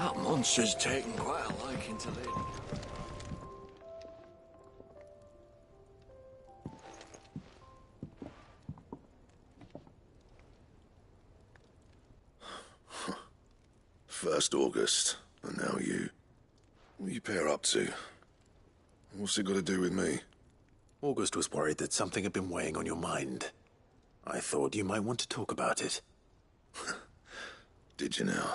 That monster's taken quite a liking to Lady. First August, and now you. What are you pair up to? What's it got to do with me? August was worried that something had been weighing on your mind. I thought you might want to talk about it. Did you now?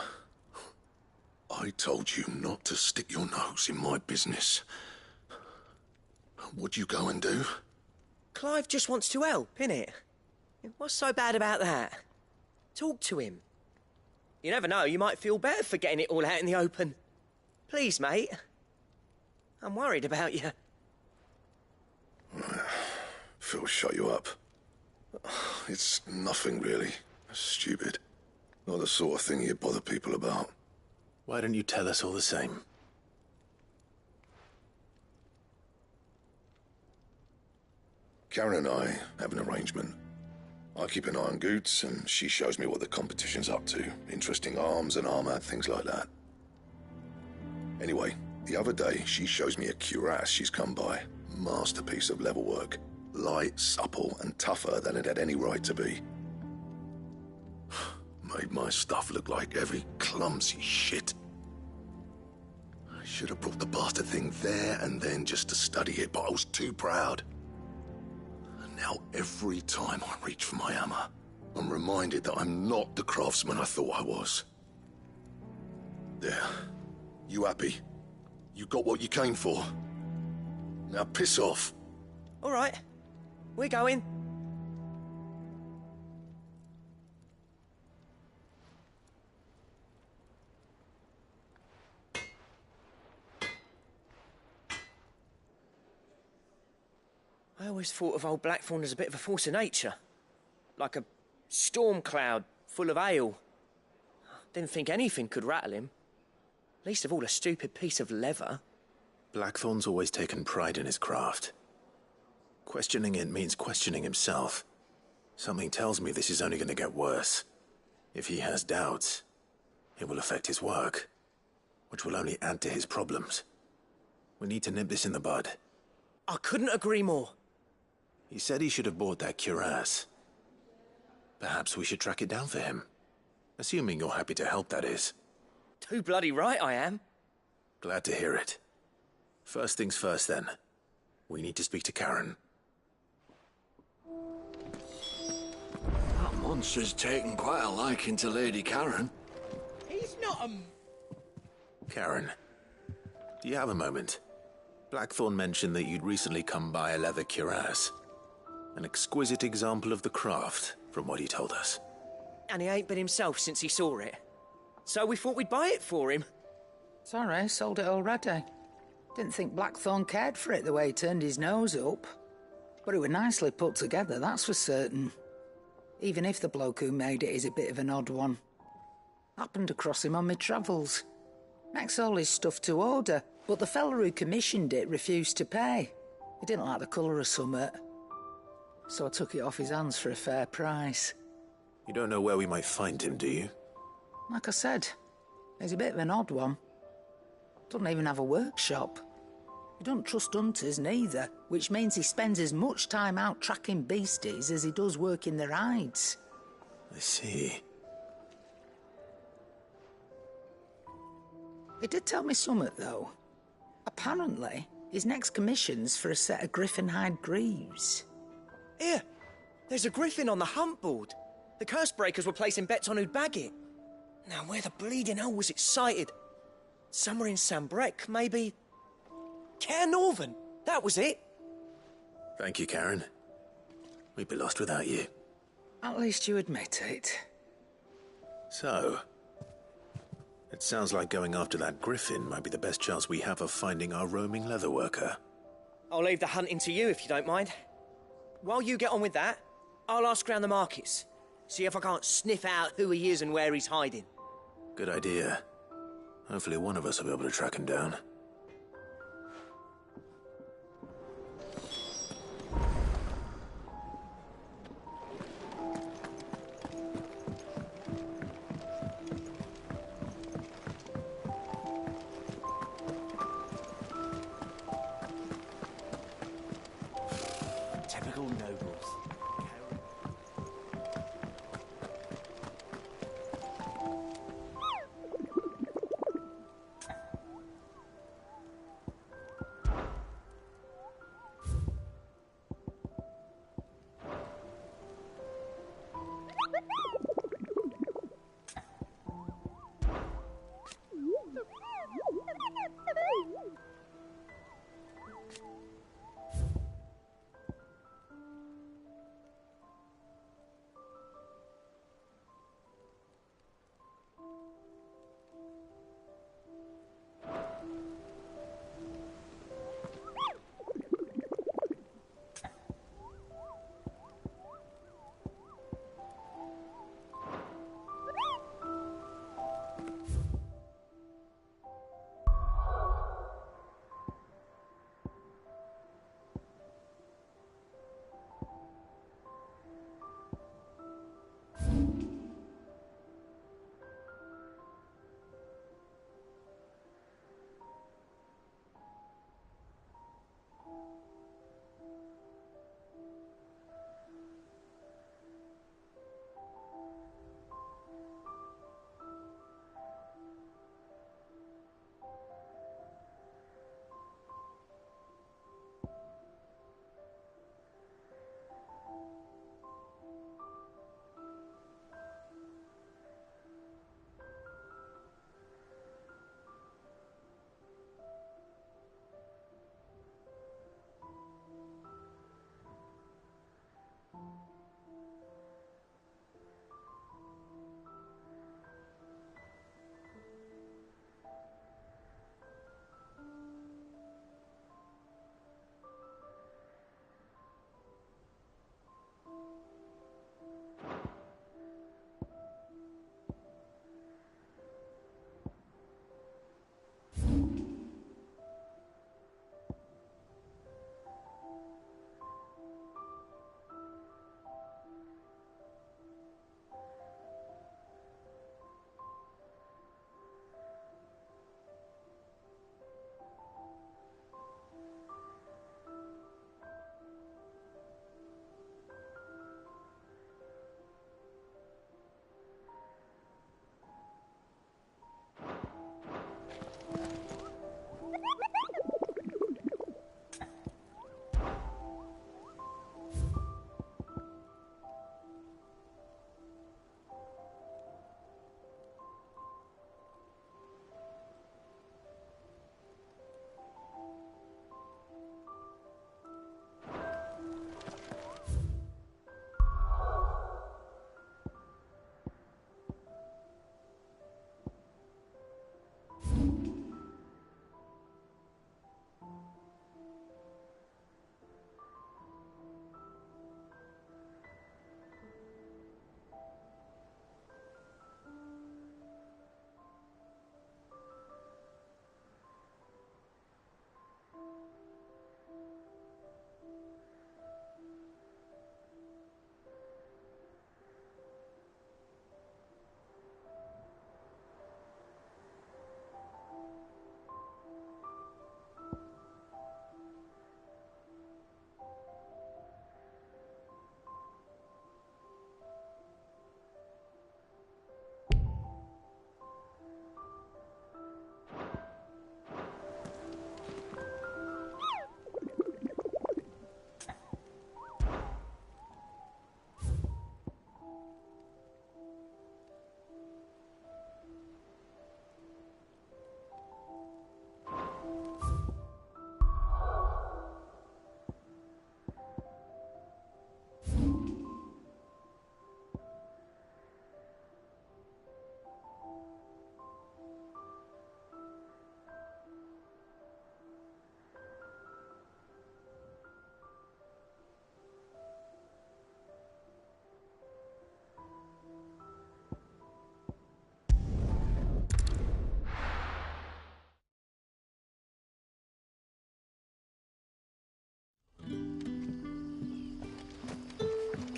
I told you not to stick your nose in my business. What'd you go and do? Clive just wants to help, innit? What's so bad about that? Talk to him. You never know, you might feel better for getting it all out in the open. Please, mate. I'm worried about you. Phil shut you up. It's nothing really. Stupid. Not the sort of thing you bother people about. Why don't you tell us all the same? Karen and I have an arrangement. I keep an eye on Goots, and she shows me what the competition's up to. Interesting arms and armor, things like that. Anyway, the other day, she shows me a cuirass she's come by. Masterpiece of level work. Light, supple, and tougher than it had any right to be. Made my stuff look like every clumsy shit. I should have brought the bastard thing there and then just to study it, but I was too proud. And now every time I reach for my hammer, I'm reminded that I'm not the craftsman I thought I was. There. You happy? You got what you came for? Now piss off. All right. We're going. I always thought of old Blackthorn as a bit of a force of nature. Like a storm cloud full of ale. Didn't think anything could rattle him. Least of all a stupid piece of leather. Blackthorn's always taken pride in his craft. Questioning it means questioning himself. Something tells me this is only going to get worse. If he has doubts, it will affect his work, which will only add to his problems. We need to nip this in the bud. I couldn't agree more. He said he should have bought that cuirass. Perhaps we should track it down for him. Assuming you're happy to help, that is. Too bloody right I am. Glad to hear it. First things first, then. We need to speak to Karen. That monster's taken quite a liking to Lady Karen. He's not a... Karen, do you have a moment? Blackthorn mentioned that you'd recently come by a leather cuirass. An exquisite example of the craft, from what he told us. And he ain't been himself since he saw it. So we thought we'd buy it for him. Sorry, sold it already. Didn't think Blackthorn cared for it the way he turned his nose up. But it was nicely put together, that's for certain. Even if the bloke who made it is a bit of an odd one. Happened across him on my travels. Makes all his stuff to order, but the fella who commissioned it refused to pay. He didn't like the colour of summit. So I took it off his hands for a fair price. You don't know where we might find him, do you? Like I said, he's a bit of an odd one. Doesn't even have a workshop. He don't trust hunters neither, which means he spends as much time out tracking beasties as he does working their hides. I see. He did tell me something, though. Apparently, his next commission's for a set of griffin hide greaves. Here, there's a griffin on the hunt board. The curse breakers were placing bets on who'd bag it. Now, where the bleeding hell was it sighted? Somewhere in Sambrec, maybe... Care Northern, that was it. Thank you, Karen. We'd be lost without you. At least you admit it. So, it sounds like going after that griffin might be the best chance we have of finding our roaming leatherworker. I'll leave the hunting to you if you don't mind. While you get on with that, I'll ask round the markets. See if I can't sniff out who he is and where he's hiding. Good idea. Hopefully one of us will be able to track him down.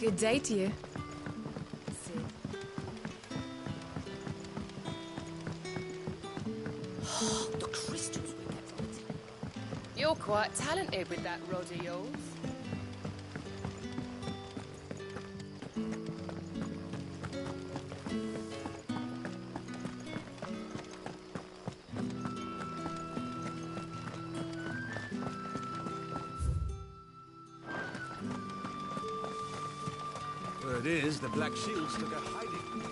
Good day to you. The crystals we get from it. You're quite talented with that rod of yours. Word is, the Black Shields took a hiding.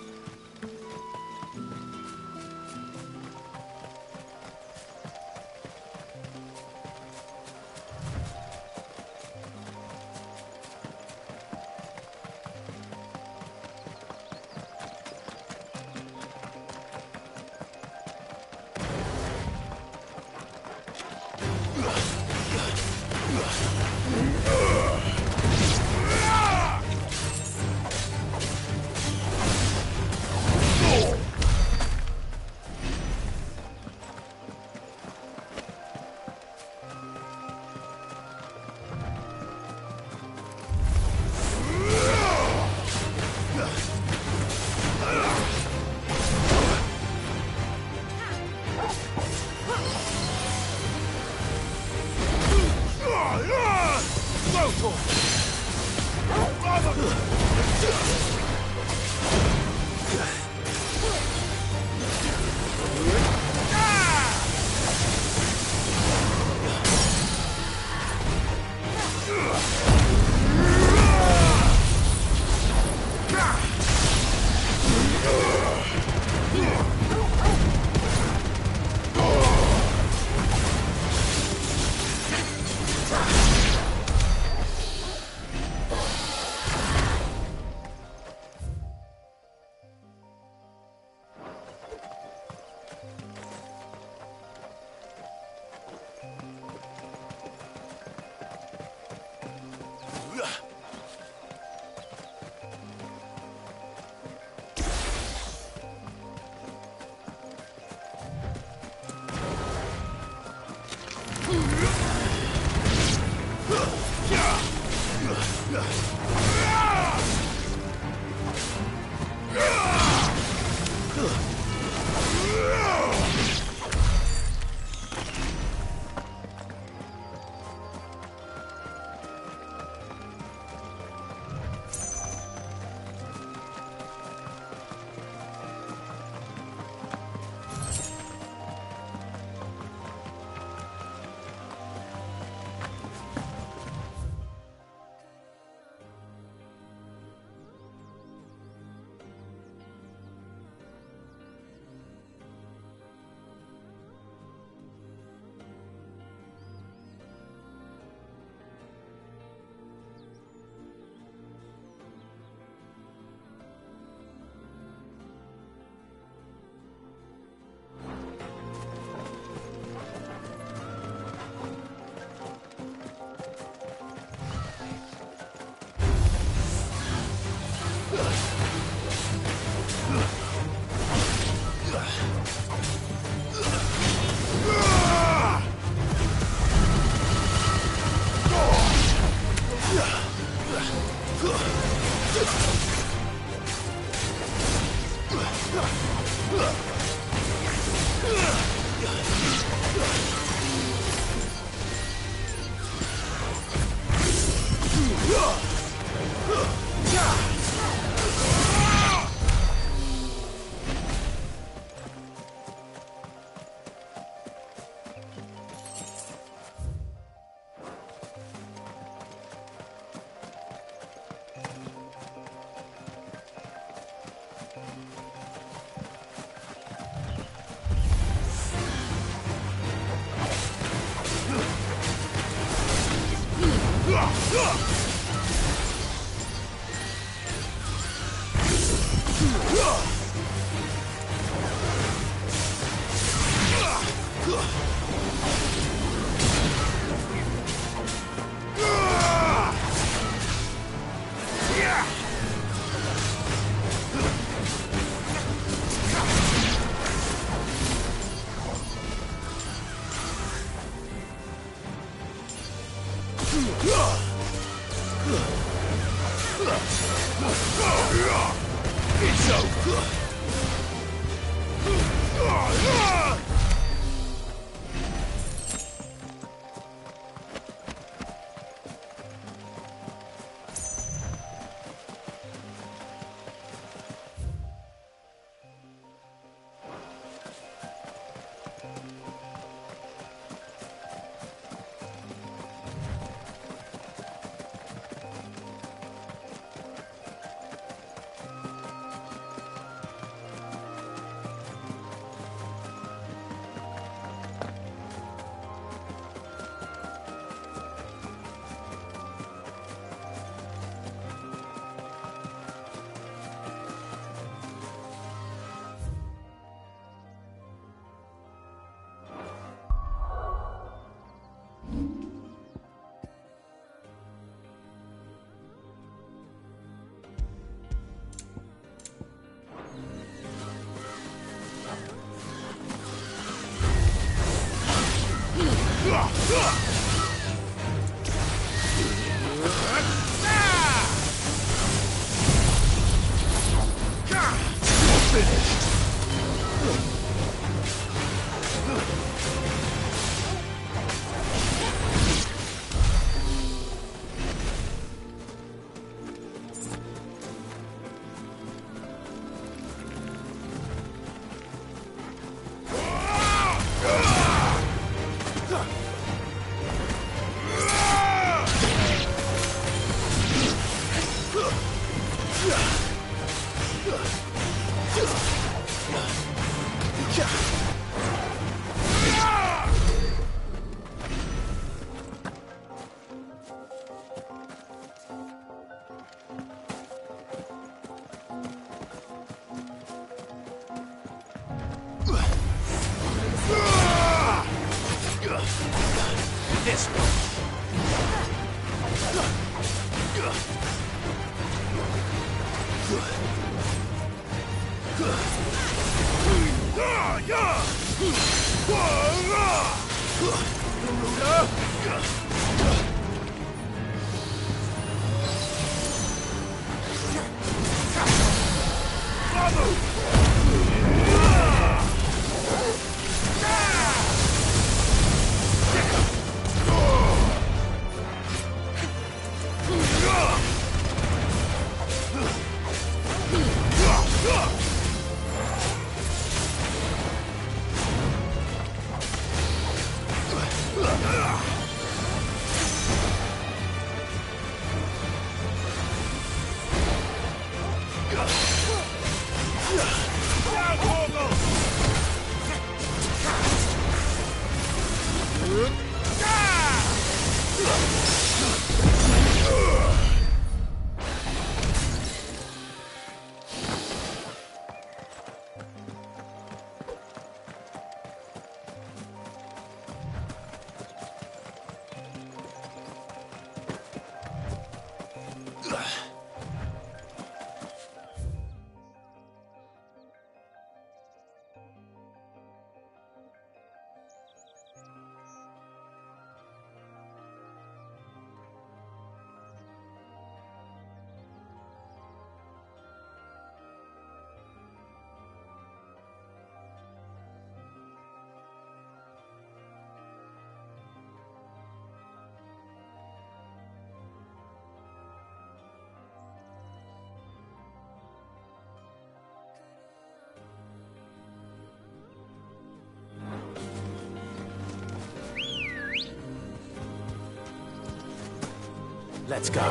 Let's go.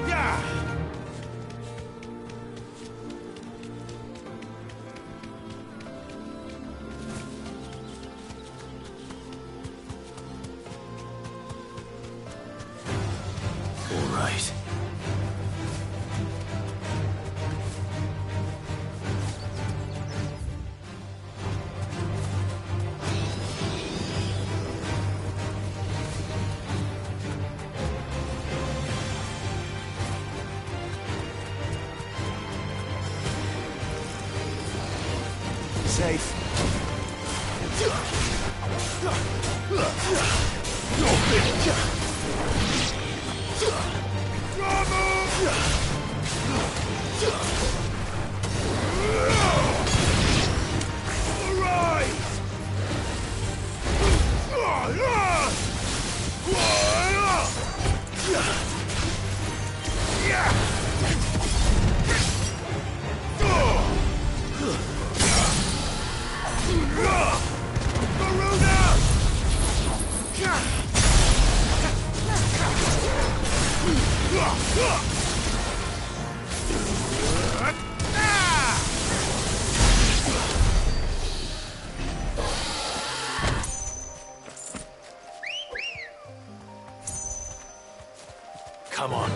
Yeah! All right. Safe. Come on.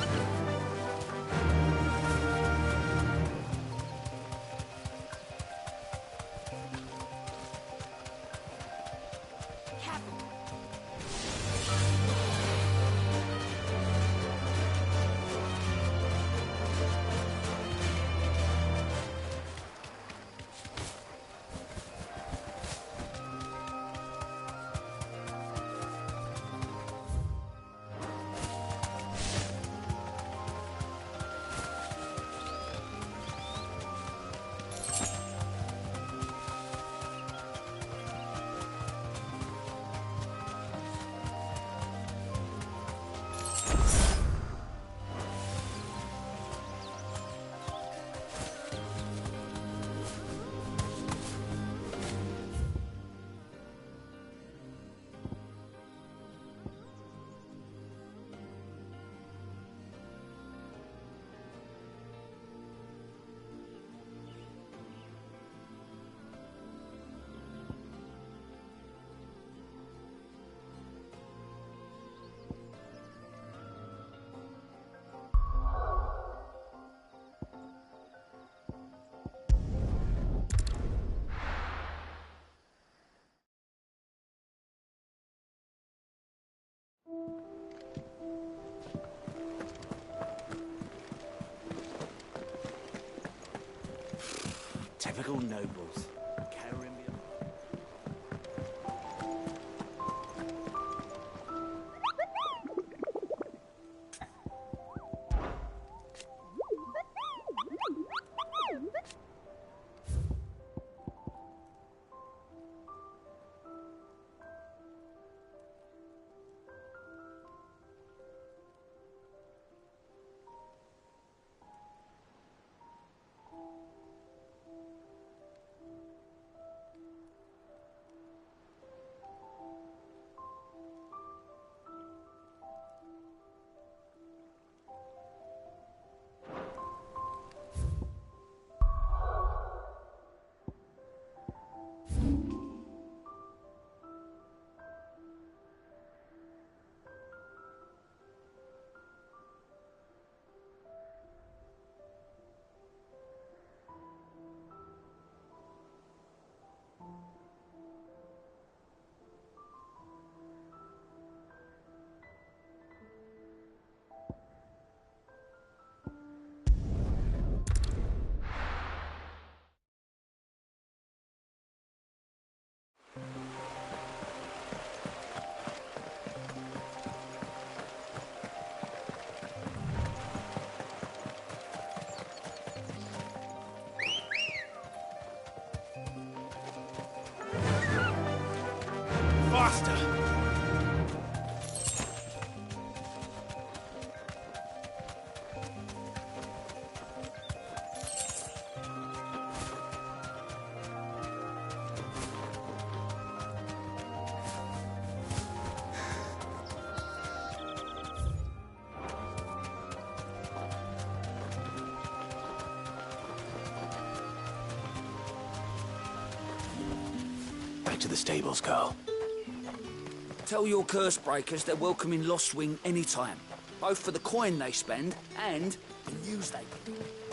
Typical nobles. back to the stables, Carl. Tell your curse breakers they're welcome in Lost Wing anytime. Both for the coin they spend and the news they get.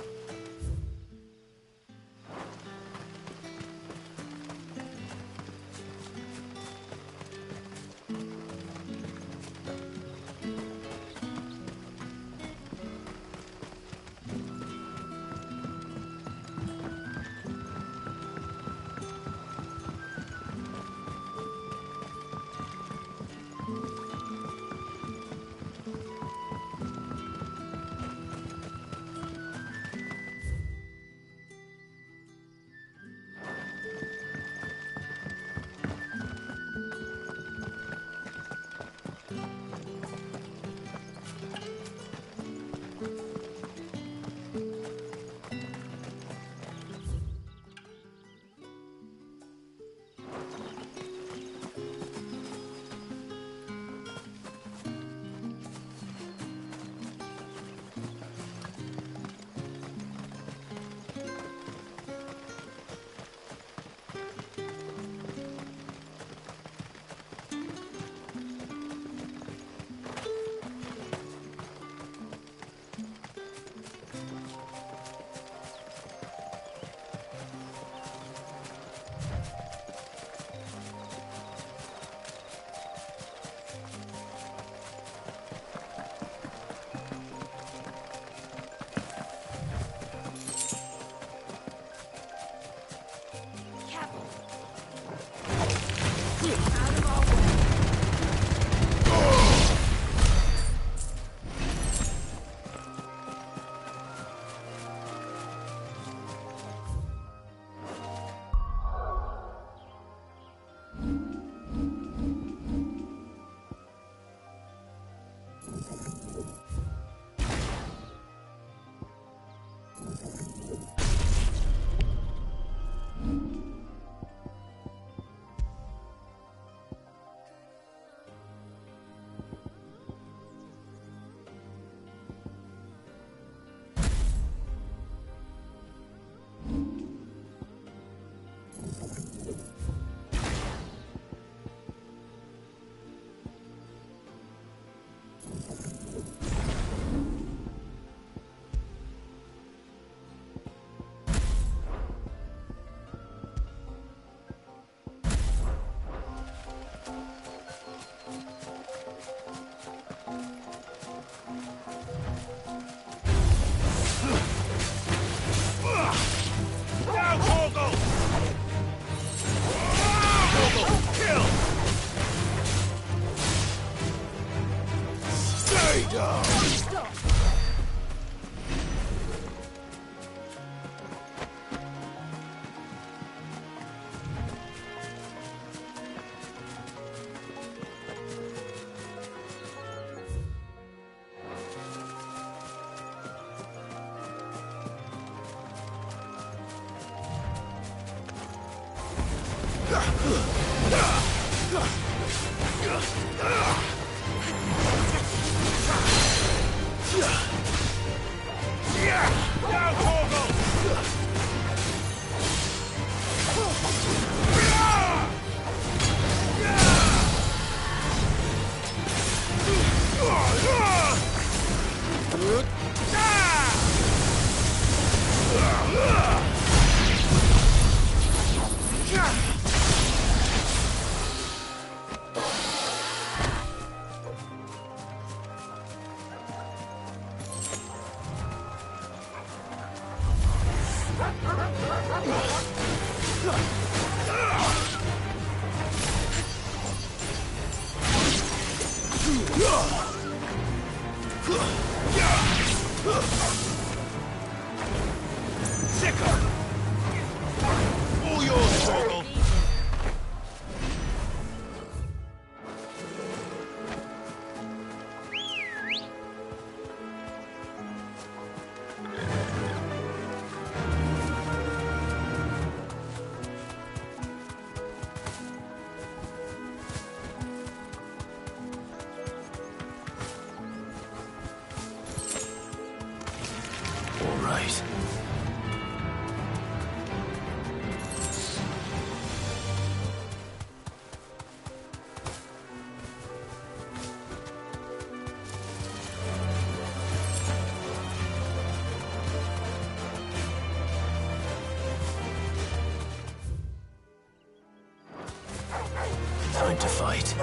time to fight.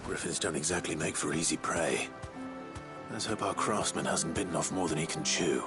Griffins don't exactly make for easy prey. Let's hope our craftsman hasn't bitten off more than he can chew.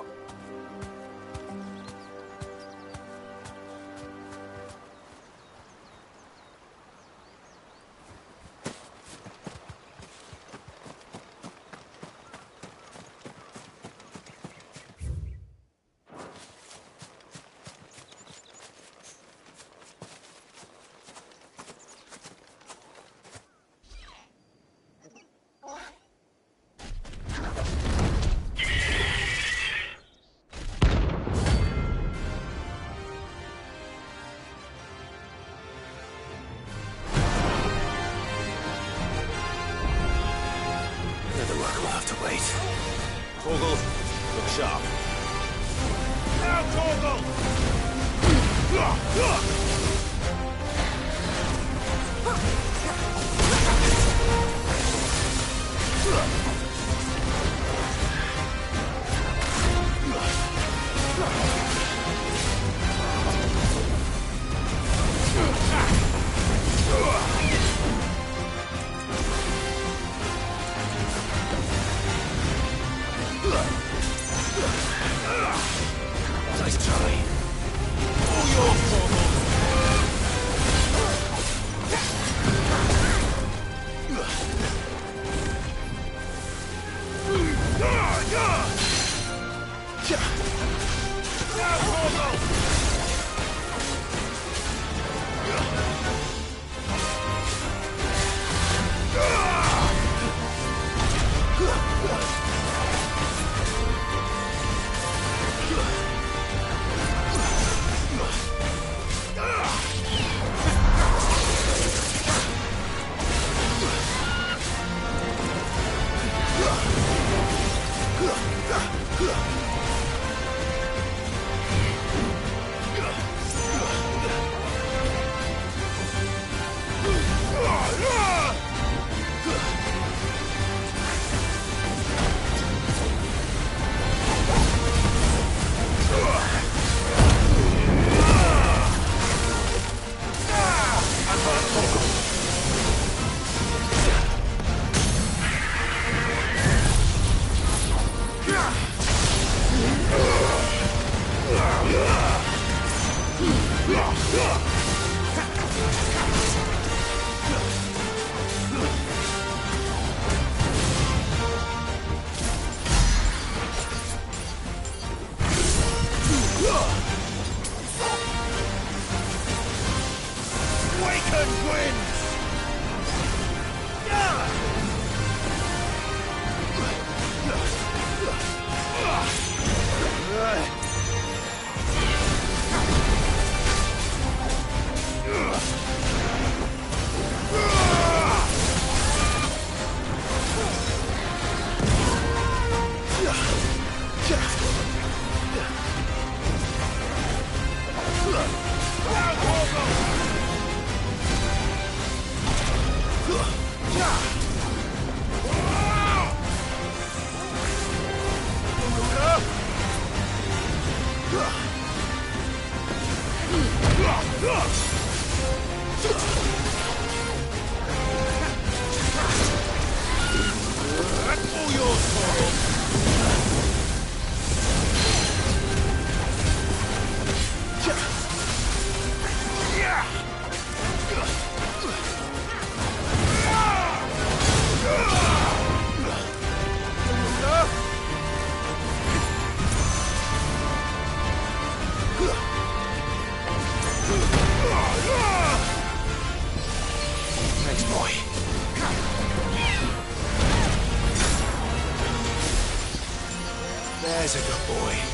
There's a good boy.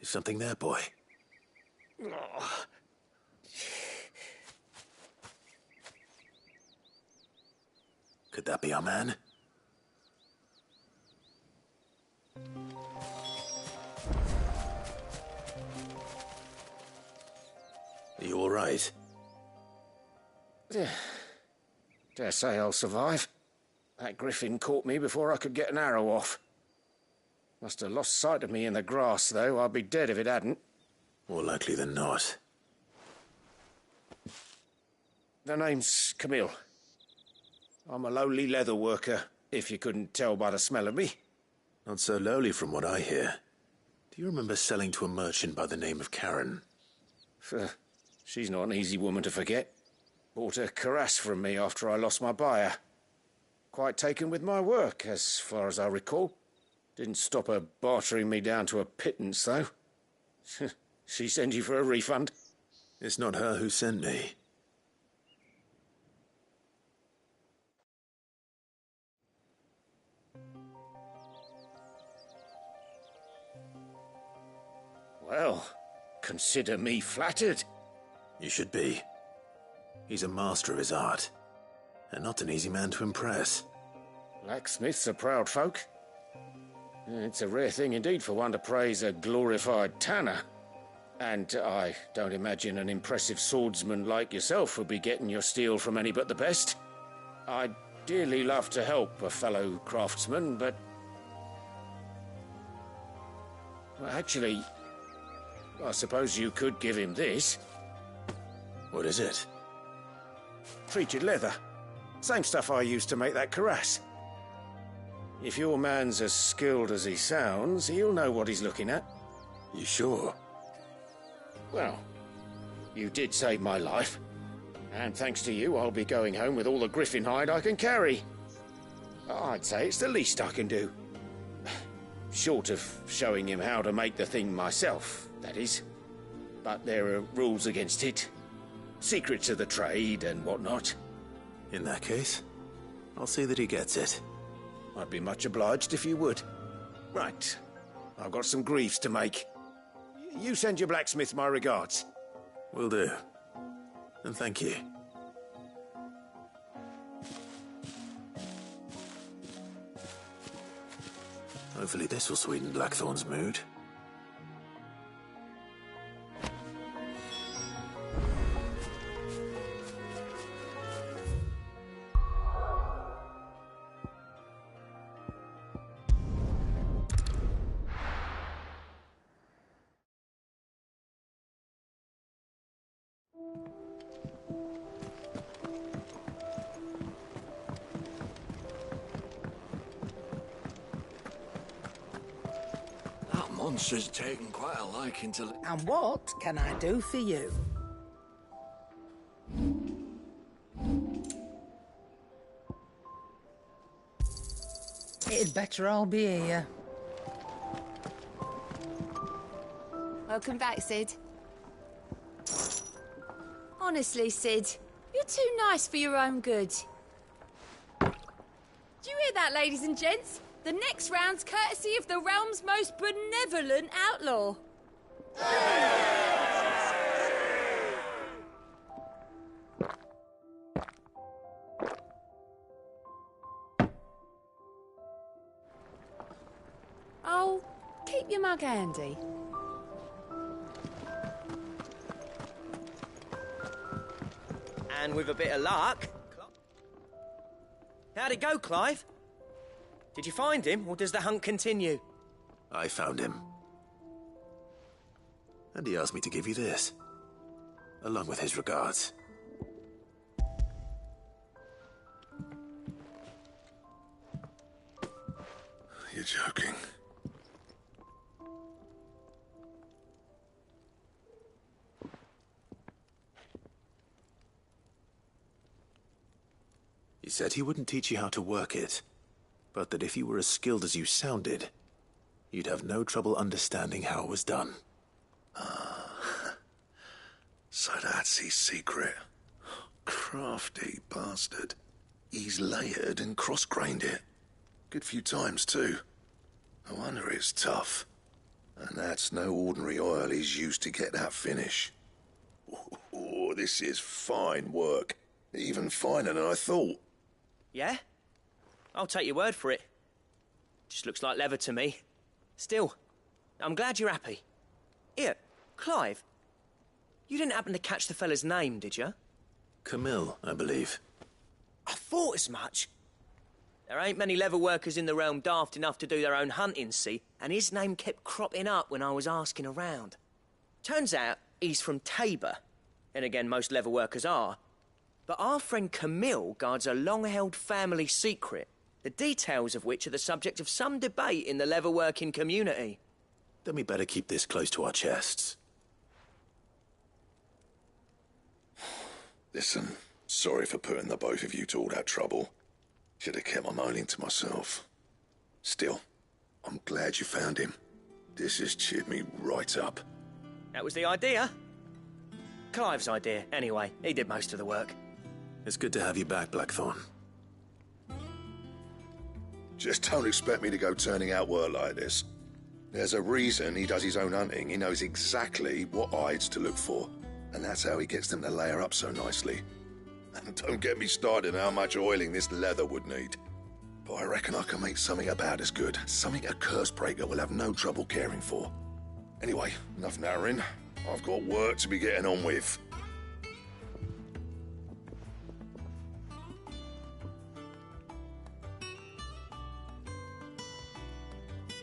Is something there, boy? Could that be our man? Are you all right? Dare say I'll survive. That griffin caught me before I could get an arrow off. Must have lost sight of me in the grass, though. I'd be dead if it hadn't. More likely than not. The name's Camille. I'm a lowly leather worker, if you couldn't tell by the smell of me. Not so lowly from what I hear. Do you remember selling to a merchant by the name of Karen? She's not an easy woman to forget. Bought a cuirass from me after I lost my buyer. Quite taken with my work, as far as I recall. Didn't stop her bartering me down to a pittance, though. She sent you for a refund? It's not her who sent me. Well, consider me flattered. You should be. He's a master of his art, and not an easy man to impress. Blacksmiths are proud folk. It's a rare thing indeed for one to praise a glorified tanner. And I don't imagine an impressive swordsman like yourself would be getting your steel from any but the best. I'd dearly love to help a fellow craftsman, but... Well, actually, I suppose you could give him this. What is it? Treated leather. Same stuff I used to make that cuirass. If your man's as skilled as he sounds, he'll know what he's looking at. You sure? Well, you did save my life. And thanks to you, I'll be going home with all the griffin hide I can carry. I'd say it's the least I can do. Short of showing him how to make the thing myself, that is. But there are rules against it. Secrets of the trade and whatnot. In that case, I'll see that he gets it. I'd be much obliged if you would. Right. I've got some greaves to make. You send your blacksmith my regards. Will do. And thank you. Hopefully this will sweeten Blackthorn's mood. That monster's taken quite a liking to... And what can I do for you? It'd better all be here. Welcome back, Sid. Honestly, Sid, you're too nice for your own good. Do you hear that, ladies and gents? The next round's courtesy of the realm's most benevolent outlaw. Oh, keep your mug handy. And with a bit of luck... How'd it go, Clive? Did you find him, or does the hunt continue? I found him. And he asked me to give you this, along with his regards. You're joking. He said he wouldn't teach you how to work it, but that if you were as skilled as you sounded, you'd have no trouble understanding how it was done. So that's his secret. Crafty bastard. He's layered and cross-grained it. Good few times, too. No wonder it's tough. And that's no ordinary oil he's used to get that finish. Oh, this is fine work. Even finer than I thought. Yeah? I'll take your word for it. Just looks like leather to me. Still, I'm glad you're happy. Here, Clive. You didn't happen to catch the fella's name, did you? Camille, I believe. I thought as much. There ain't many leather workers in the realm daft enough to do their own hunting, see? And his name kept cropping up when I was asking around. Turns out he's from Tabor. And again, most leather workers are. But our friend Camille guards a long-held family secret, the details of which are the subject of some debate in the leather-working community. Then we better keep this close to our chests. Listen, sorry for putting the both of you to all that trouble. Should have kept my moaning to myself. Still, I'm glad you found him. This has cheered me right up. That was the idea. Clive's idea, anyway. He did most of the work. It's good to have you back, Blackthorn. Just don't expect me to go turning out work like this. There's a reason he does his own hunting. He knows exactly what hides to look for. And that's how he gets them to layer up so nicely. And don't get me started on how much oiling this leather would need. But I reckon I can make something about as good. Something a Cursebreaker will have no trouble caring for. Anyway, enough narrowing. I've got work to be getting on with.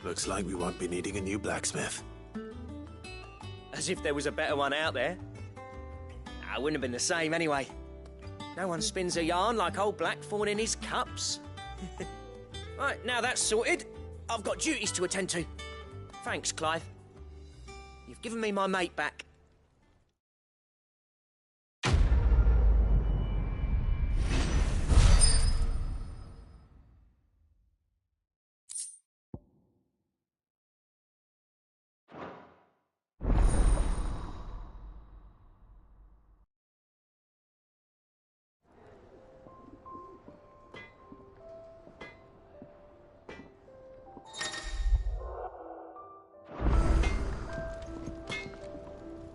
Looks like we won't be needing a new blacksmith. As if there was a better one out there. I wouldn't have been the same anyway. No one spins a yarn like old Blackthorn in his cups. Right, now that's sorted, I've got duties to attend to. Thanks, Clive. You've given me my mate back.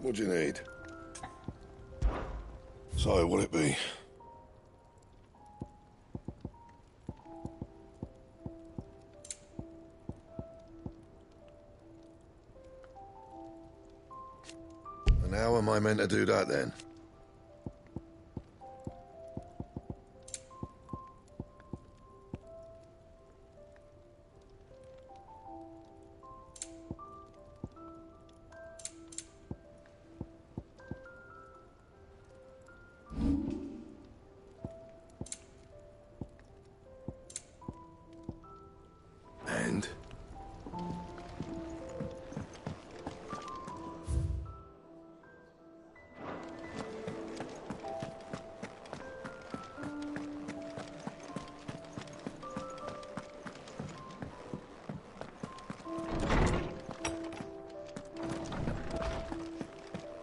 What do you need? So, what'll it be? And how am I meant to do that then? And?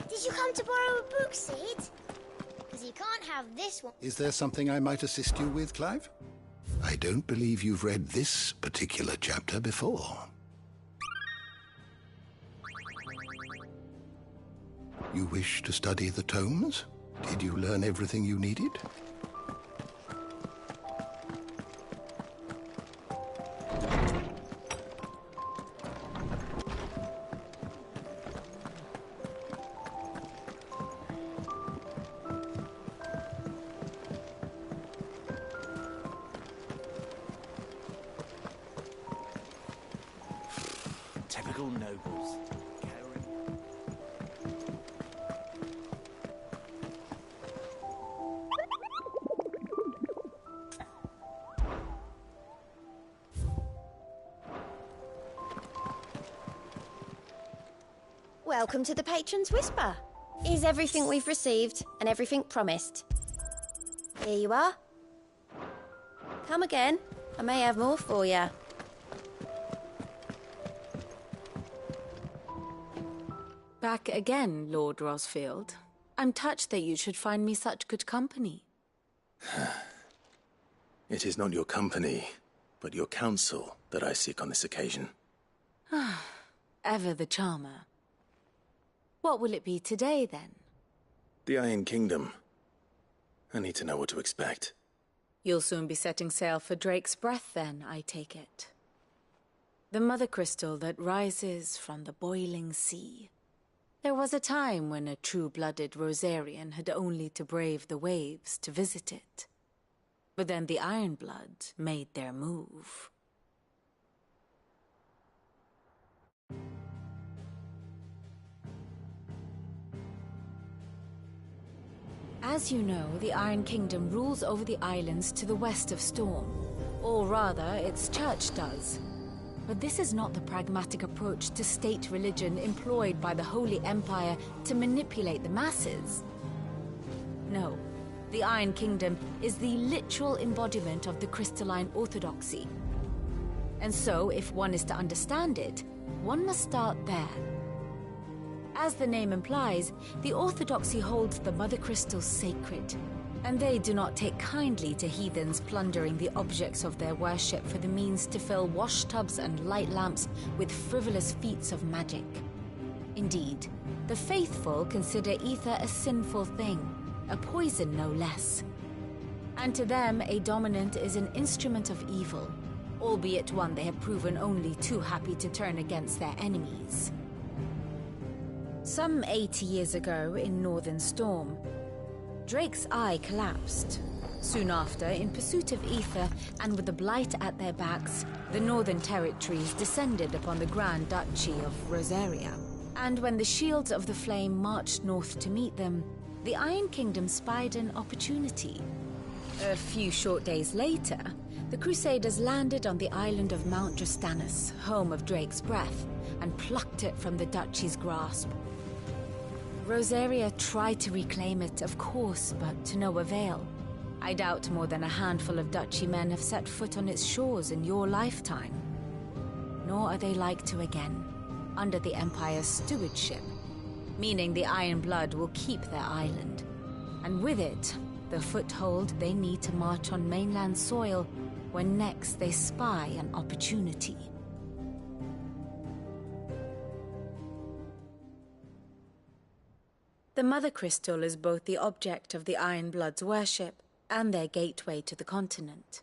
Did you come to borrow a book, Sid? Because you can't have this one. Is there something I might assist you with, Clive? I don't believe you've read this particular chapter before. You wish to study the tomes? Did you learn everything you needed? Typical nobles. Welcome to the Patron's Whisper. Here's everything we've received and everything promised. Here you are. Come again. I may have more for you. Back again, Lord Rosfield. I'm touched that you should find me such good company. It is not your company, but your counsel that I seek on this occasion. Ever the charmer. What will it be today, then? The Iron Kingdom. I need to know what to expect. You'll soon be setting sail for Drake's Breath, then, I take it. The mother crystal that rises from the boiling sea. There was a time when a true-blooded Rosarian had only to brave the waves to visit it. But then the Ironblood made their move. As you know, the Iron Kingdom rules over the islands to the west of Storm. Or rather, its church does. But this is not the pragmatic approach to state religion employed by the Holy Empire to manipulate the masses. No, the Iron Kingdom is the literal embodiment of the crystalline orthodoxy. And so, if one is to understand it, one must start there. As the name implies, the orthodoxy holds the mother crystals sacred, and they do not take kindly to heathens plundering the objects of their worship for the means to fill washtubs and light lamps with frivolous feats of magic. Indeed, the faithful consider ether a sinful thing, a poison no less. And to them, a dominant is an instrument of evil, albeit one they have proven only too happy to turn against their enemies. Some 80 years ago, in Northern Storm, Drake's eye collapsed. Soon after, in pursuit of ether and with the blight at their backs, the Northern Territories descended upon the Grand Duchy of Rosaria. And when the Shields of the Flame marched north to meet them, the Iron Kingdom spied an opportunity. A few short days later, the Crusaders landed on the island of Mount Drastanus, home of Drake's Breath, and plucked it from the Duchy's grasp. Rosaria tried to reclaim it, of course, but to no avail. I doubt more than a handful of Duchy men have set foot on its shores in your lifetime. Nor are they like to again, under the Empire's stewardship, meaning the Iron Blood will keep their island, and with it, the foothold they need to march on mainland soil when next they spy an opportunity. The Mother Crystal is both the object of the Iron Blood's worship and their gateway to the continent,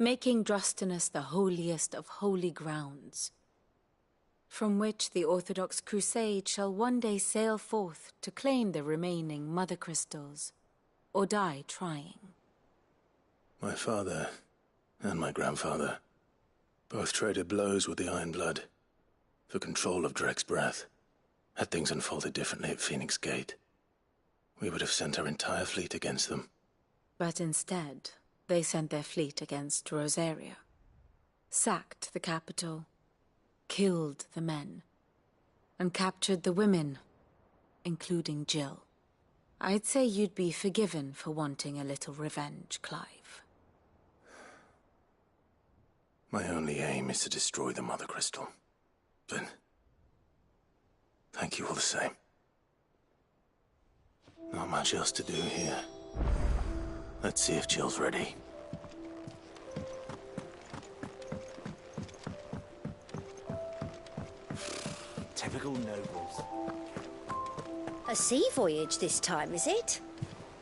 making Drastanus the holiest of holy grounds, from which the Orthodox Crusade shall one day sail forth to claim the remaining Mother Crystals, or die trying. My father and my grandfather both traded blows with the Iron Blood for control of Drake's Breath. Had things unfolded differently at Phoenix Gate, we would have sent our entire fleet against them. But instead, they sent their fleet against Rosaria, sacked the capital, killed the men, and captured the women, including Jill. I'd say you'd be forgiven for wanting a little revenge, Clive. My only aim is to destroy the Mother Crystal. But thank you all the same. Not much else to do here. Let's see if Jill's ready. Typical nobles. A sea voyage this time, is it?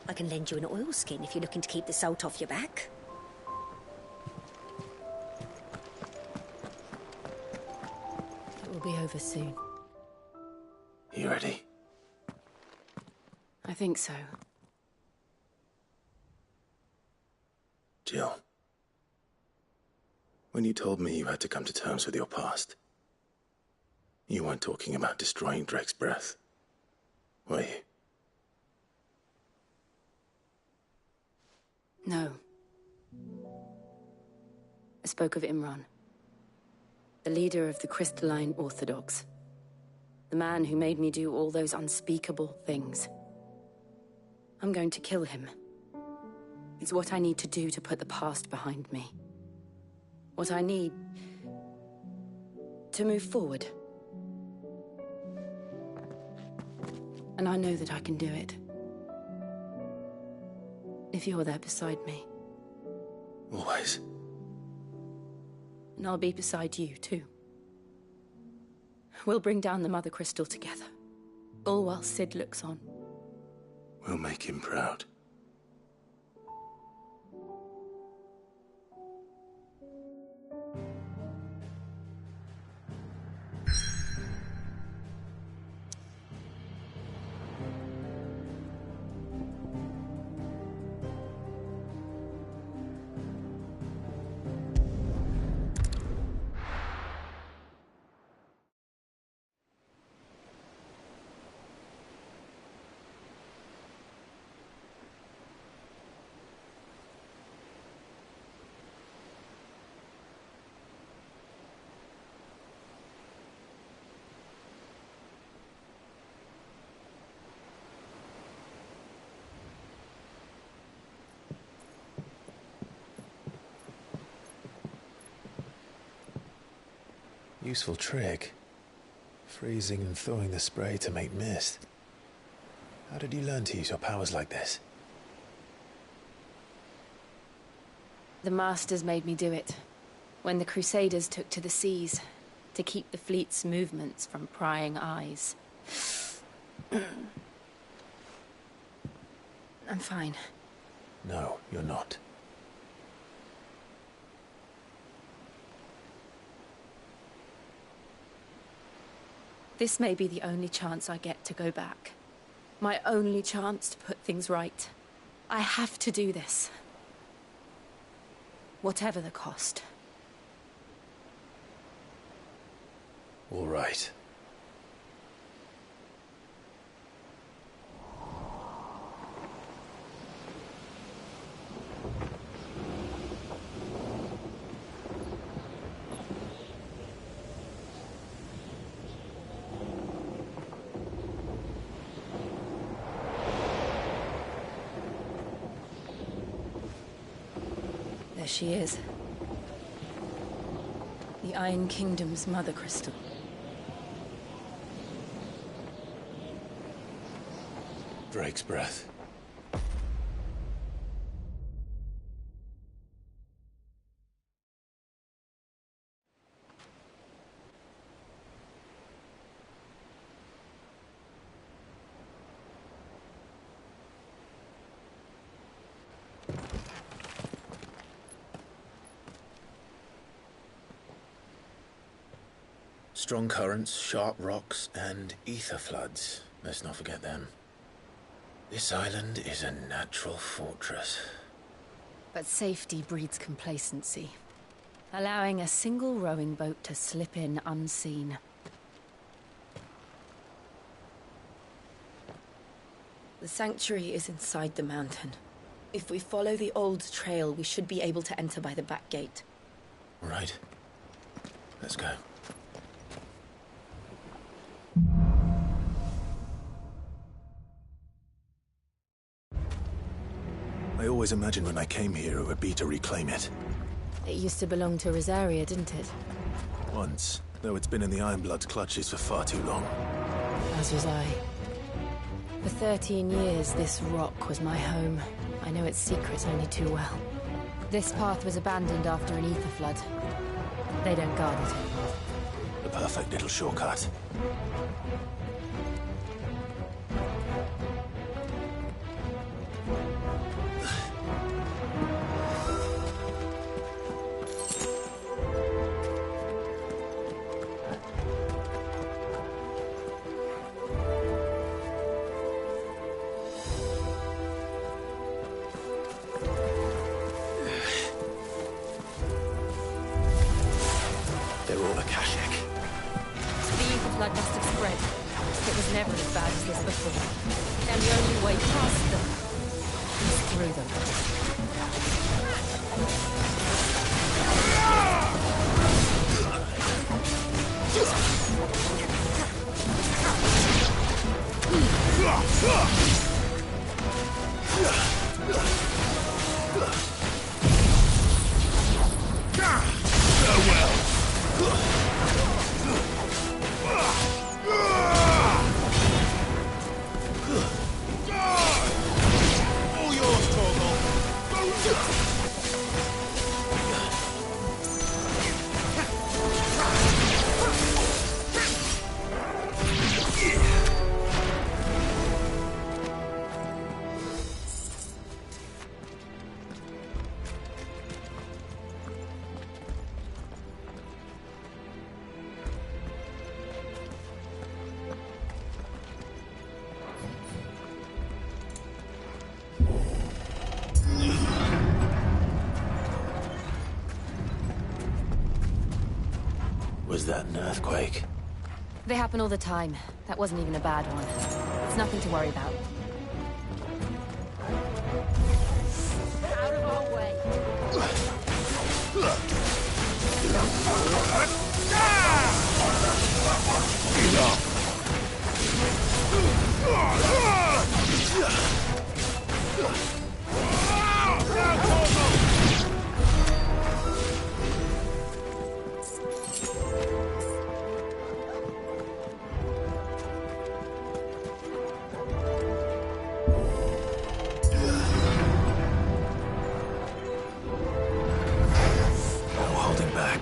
I can lend you an oilskin if you're looking to keep the salt off your back. It will be over soon. You ready? I think so. Jill, when you told me you had to come to terms with your past, you weren't talking about destroying Drake's Breath, were you? No. I spoke of Imran, the leader of the Crystalline Orthodox. The man who made me do all those unspeakable things. I'm going to kill him. It's what I need to do to put the past behind me. What I need to move forward. And I know that I can do it. If you're there beside me. Always. And I'll be beside you, too. We'll bring down the Mother Crystal together. All while Sid looks on. We'll make him proud. Useful trick. Freezing and thawing the spray to make mist. How did you learn to use your powers like this? The Masters made me do it. When the Crusaders took to the seas, to keep the fleet's movements from prying eyes. I'm fine. No, you're not. This may be the only chance I get to go back. My only chance to put things right. I have to do this. Whatever the cost. All right. There she is. The Iron Kingdom's Mother Crystal. Drake's breath. Strong currents, sharp rocks, and ether floods. Let's not forget them. This island is a natural fortress. But safety breeds complacency. Allowing a single rowing boat to slip in unseen. The sanctuary is inside the mountain. If we follow the old trail, we should be able to enter by the back gate. All right. Let's go. I always imagined when I came here it would be to reclaim it. It used to belong to Rosaria, didn't it? Once, though it's been in the Ironblood's clutches for far too long. As was I. For 13 years, this rock was my home. I know its secrets only too well. This path was abandoned after an ether flood. They don't guard it. The perfect little shortcut. They're all Akashic. The ether flood must have spread. It was never as bad as this before. And the only way past them is through them. All yours, Torgal. Was that an earthquake? They happen all the time. That wasn't even a bad one. It's nothing to worry about. Out of our way. No holding back.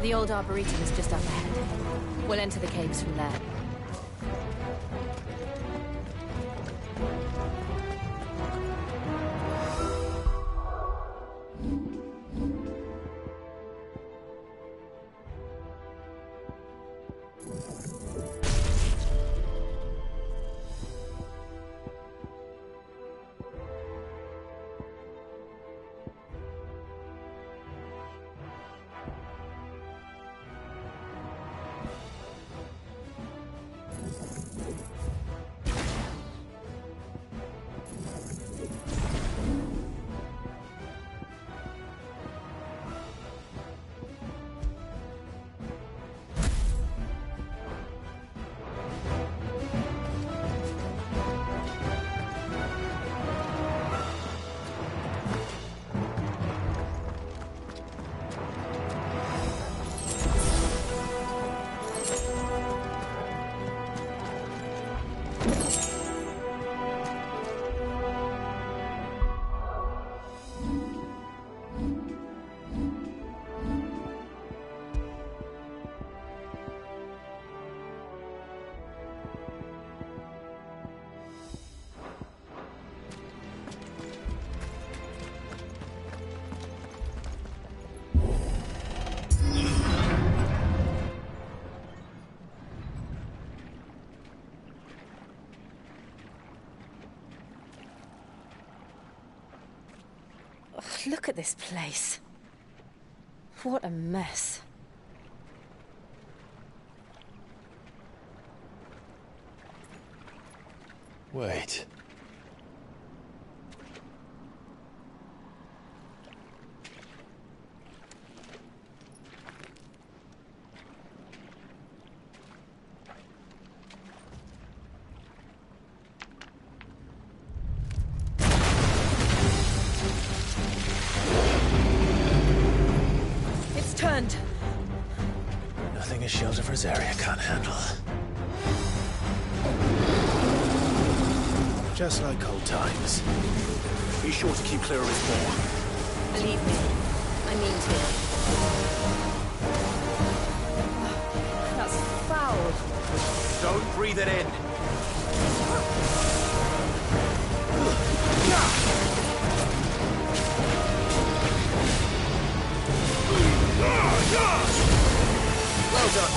The old Arboretum is just up ahead. We'll enter the caves from there. Look at this place. What a mess. Wait. It's turned. Nothing a shelter for Zarya can't handle. Just like old times. Be sure to keep clear of his maw. Believe me, I mean to. That's foul. Don't breathe it in. Well done.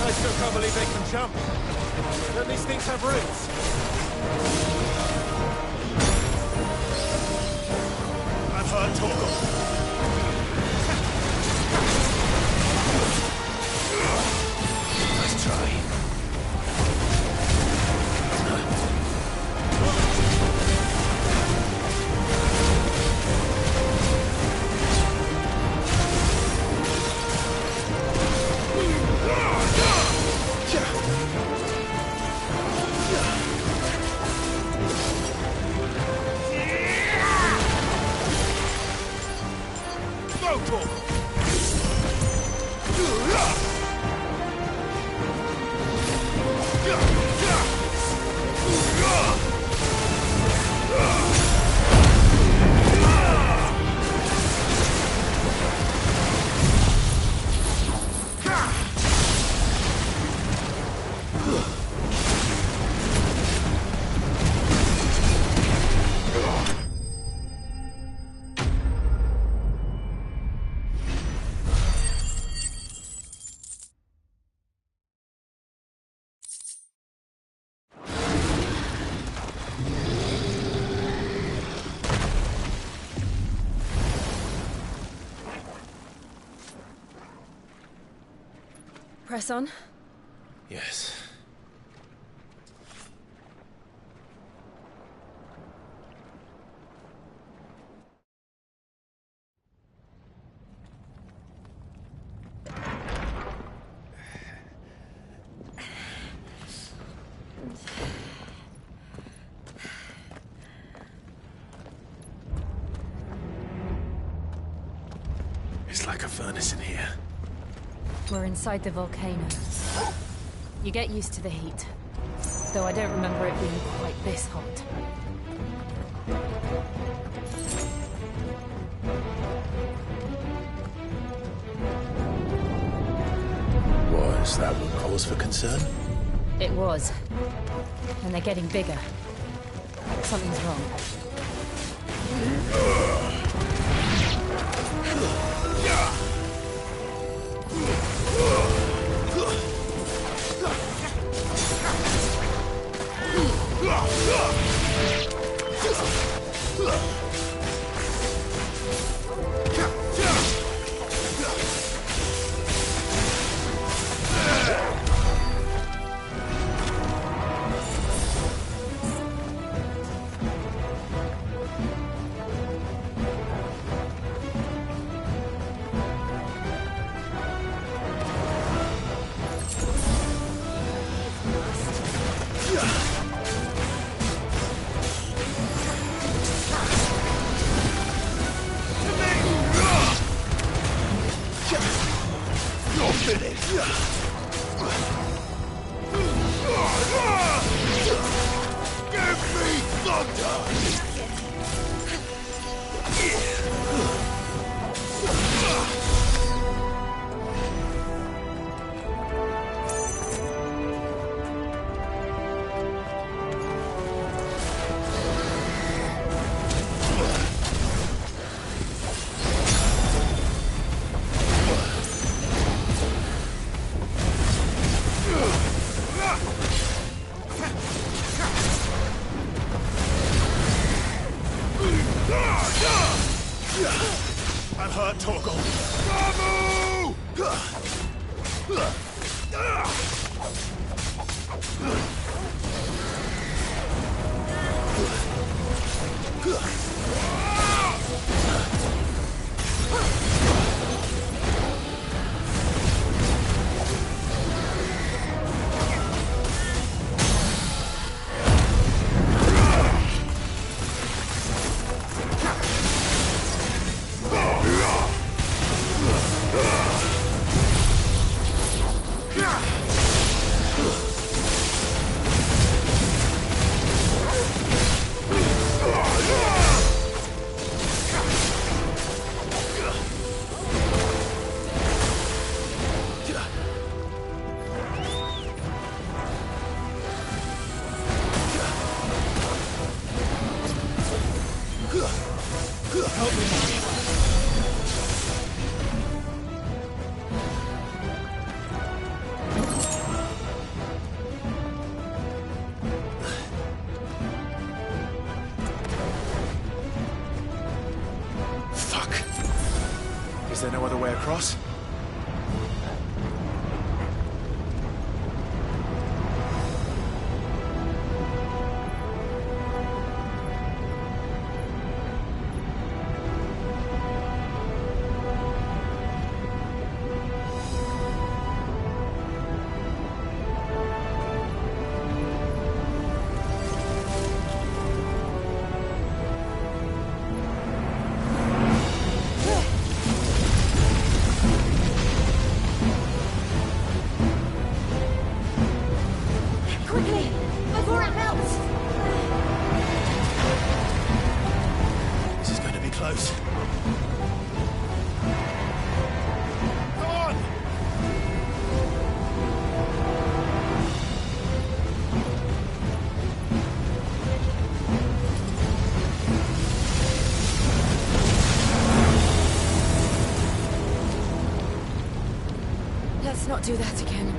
I still can't believe they can jump. Don't these things have roots? I've heard talk of... Nice try. Press on. Yes. It's like a furnace in here. We're inside the volcano. You get used to the heat. Though I don't remember it being quite this hot. Was that what cause for concern? It was. And they're getting bigger. Something's wrong. I'm hurt, Torgal. Is there no other way across? Let's not do that again.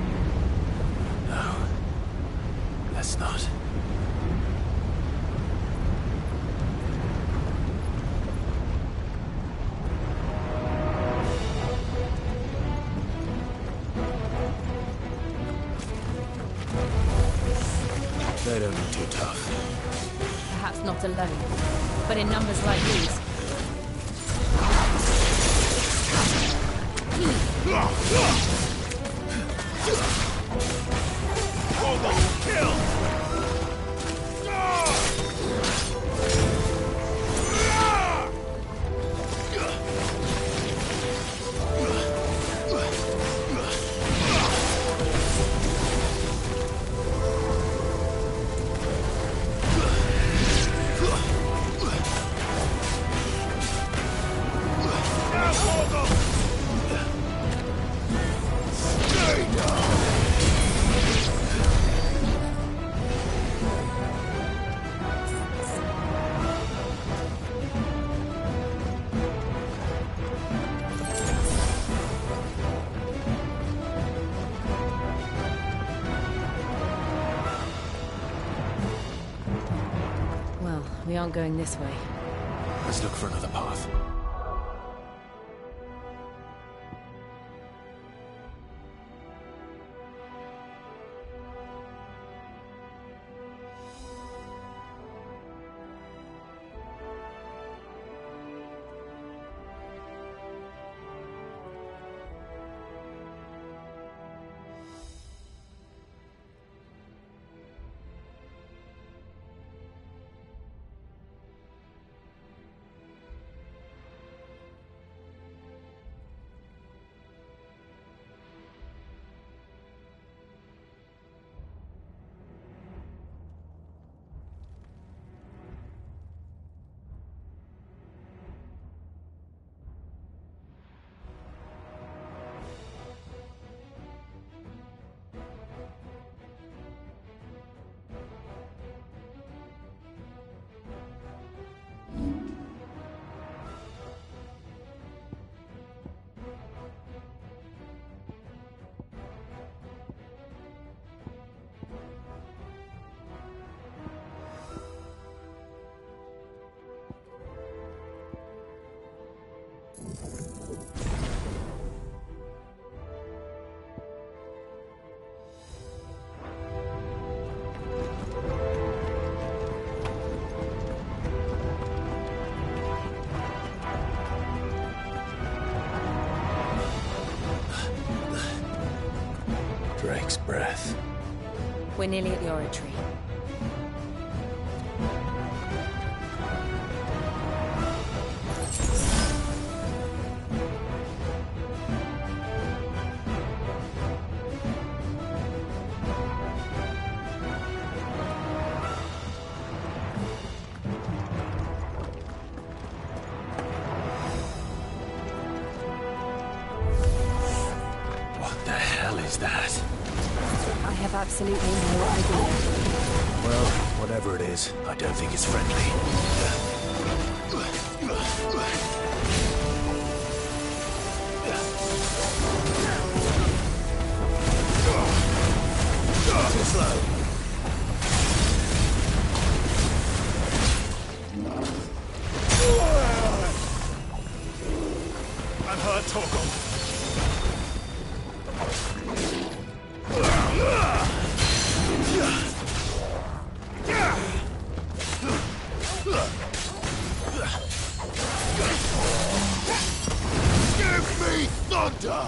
No. Let's not. They don't look too tough. Perhaps not alone, but in numbers like these. We aren't going this way. Let's look for another path. Drake's breath. We're nearly at the oratory. What the hell is that? I have absolutely no idea. Well, whatever it is, I don't think it's friendly. Too slow. I'm hurt, Torgal. Give me thunder!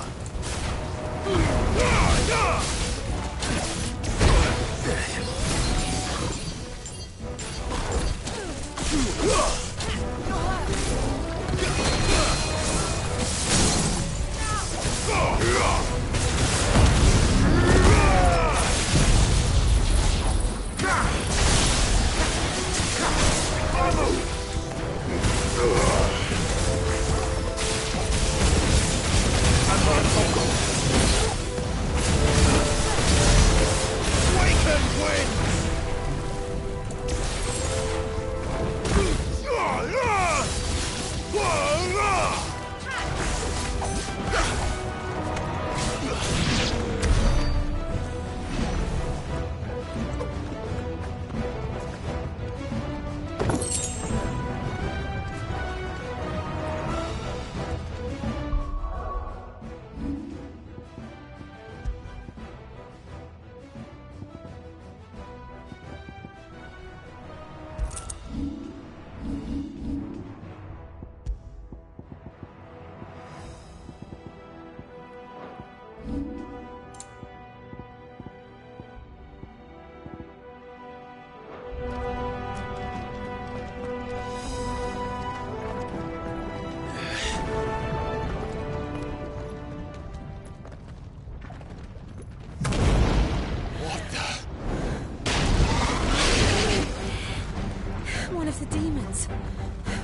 One of the demons.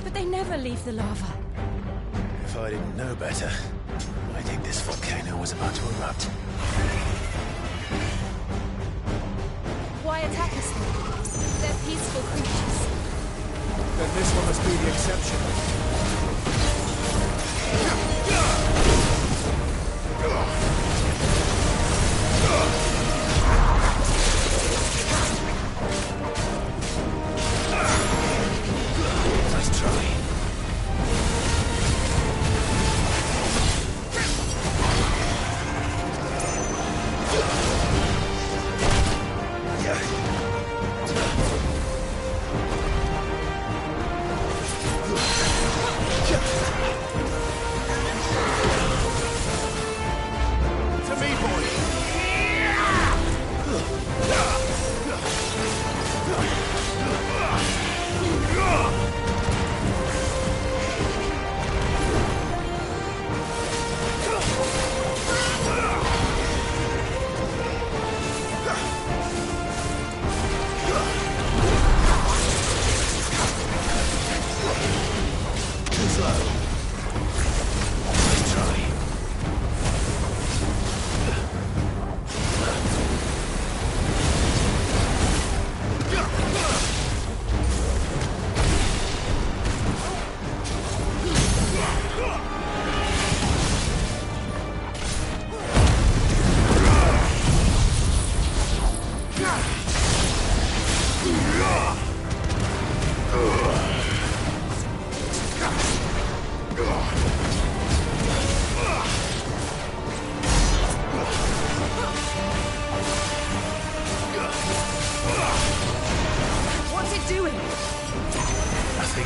But they never leave the lava. If I didn't know better, I'd think this volcano was about to erupt. Why attack us then? They're peaceful creatures. Then this one must be the exception.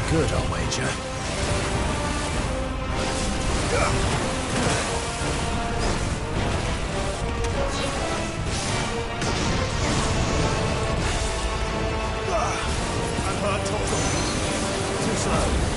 Good, I'll wager. I'm hurt, Toto. Too slow.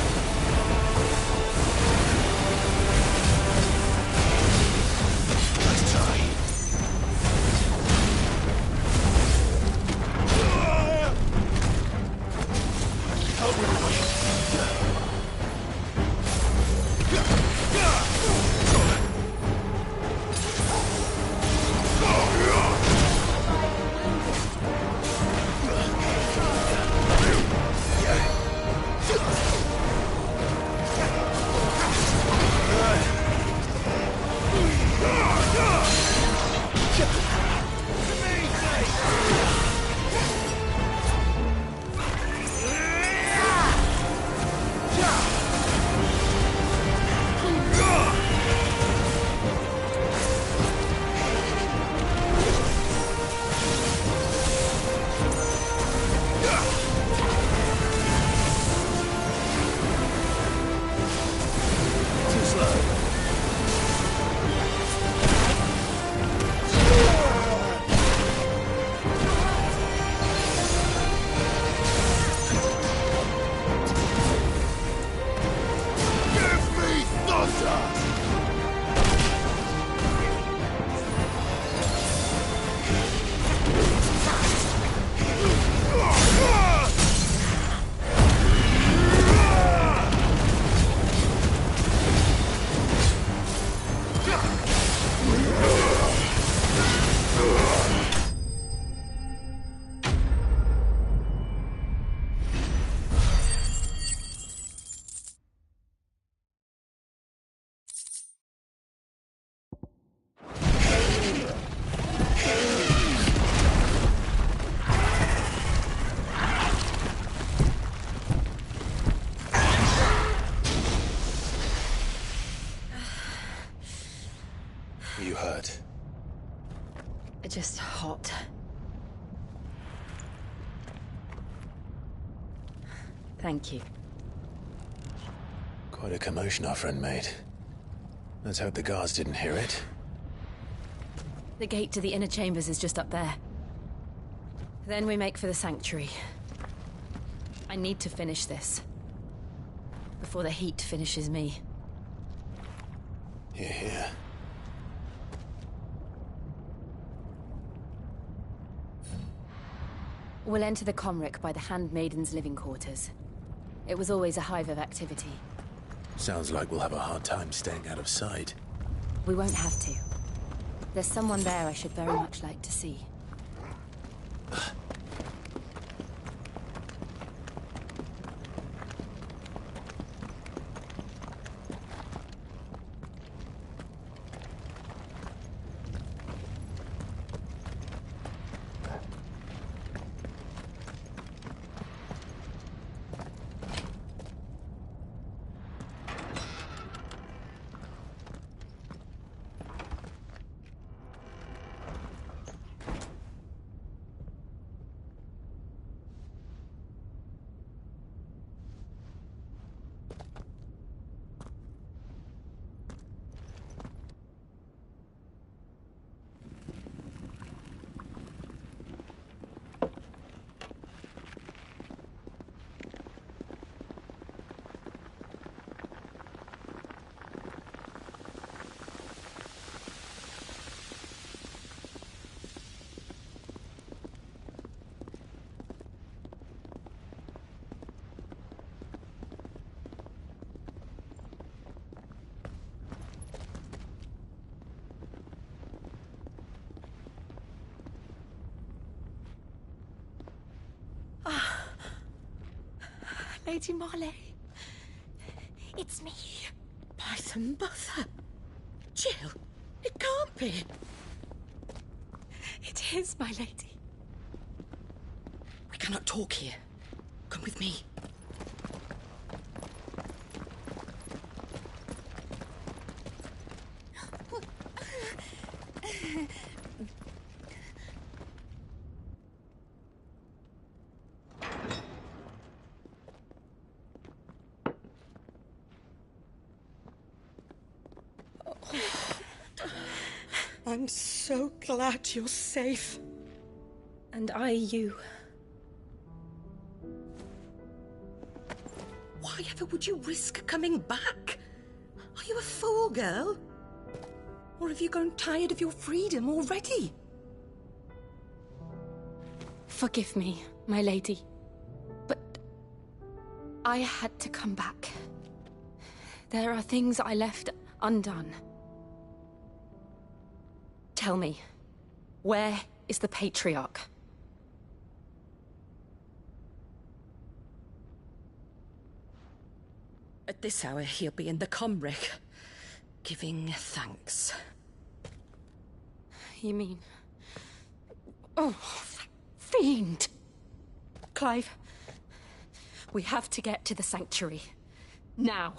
You hurt? Just hot. Thank you. Quite a commotion our friend made. Let's hope the guards didn't hear it. The gate to the inner chambers is just up there. Then we make for the sanctuary. I need to finish this. Before the heat finishes me. Hear, hear. We'll enter the Comric by the Handmaiden's living quarters. It was always a hive of activity. Sounds like we'll have a hard time staying out of sight. We won't have to. There's someone there I should very much like to see. Lady Marley. It's me. By the mother. Jill, it can't be. It is, my lady. We cannot talk here. Come with me. I'm so glad you're safe. And I you. Why ever would you risk coming back? Are you a fool, girl? Or have you grown tired of your freedom already? Forgive me, my lady, but I had to come back. There are things I left undone. Tell me, where is the Patriarch? At this hour, he'll be in the Comric, giving thanks. You mean... Oh, fiend! Clive, we have to get to the sanctuary. Now.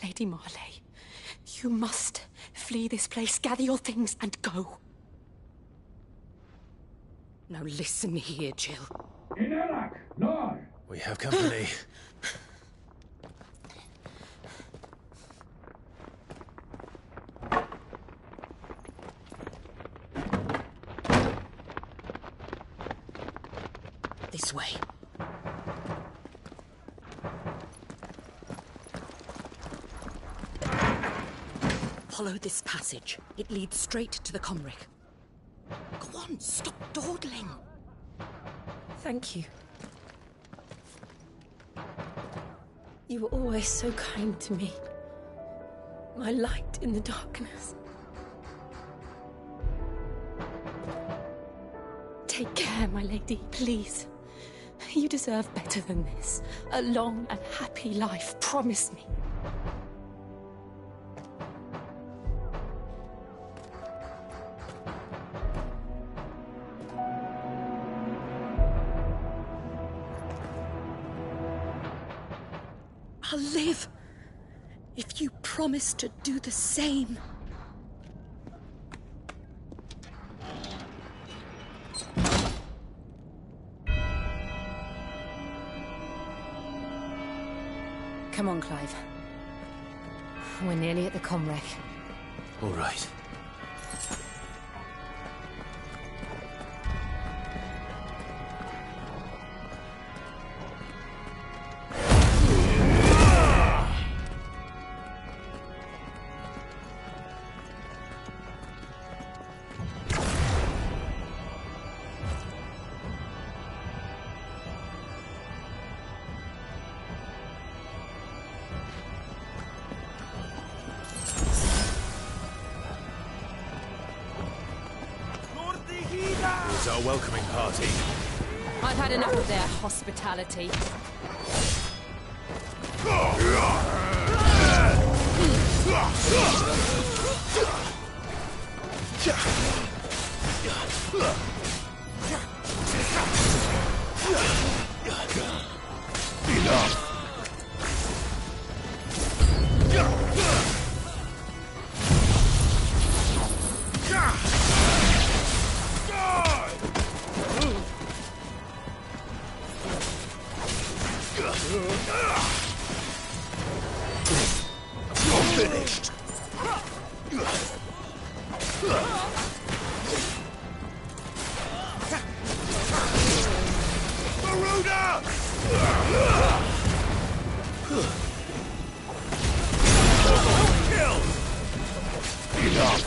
Lady Marley, you must flee this place, gather your things and go. Now listen here, Jill. We have company. This way. Follow this passage. It leads straight to the Comric. Go on, stop dawdling. Thank you. You were always so kind to me. My light in the darkness. Take care, my lady, please. You deserve better than this. A long and happy life, promise me. I'll live if you promise to do the same. Come on, Clive. We're nearly at the Comrec. All right. It's our welcoming party. I've had enough of their hospitality. Enough! You're finished! Maruda! Kill! Enough!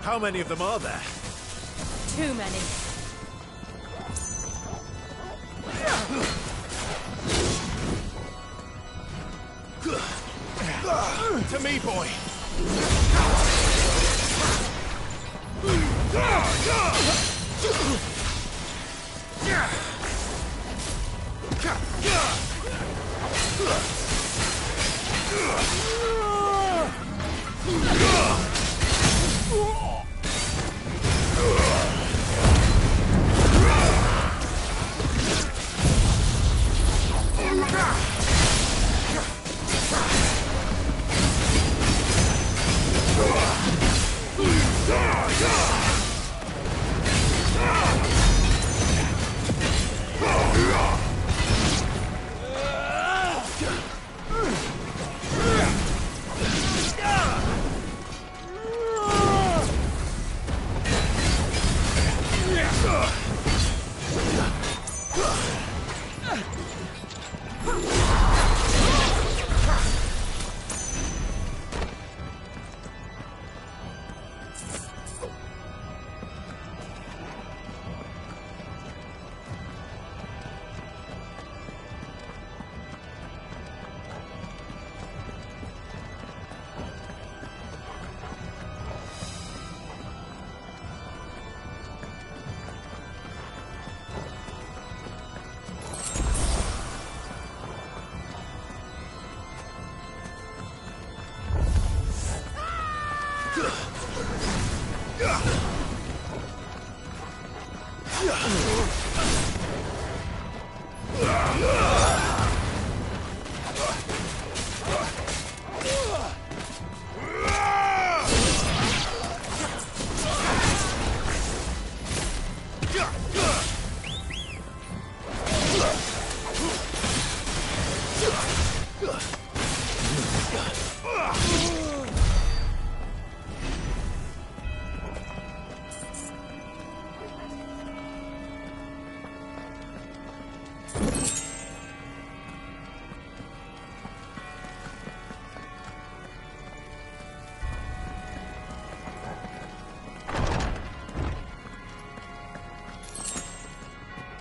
How many of them are there? Too many. To me, boy!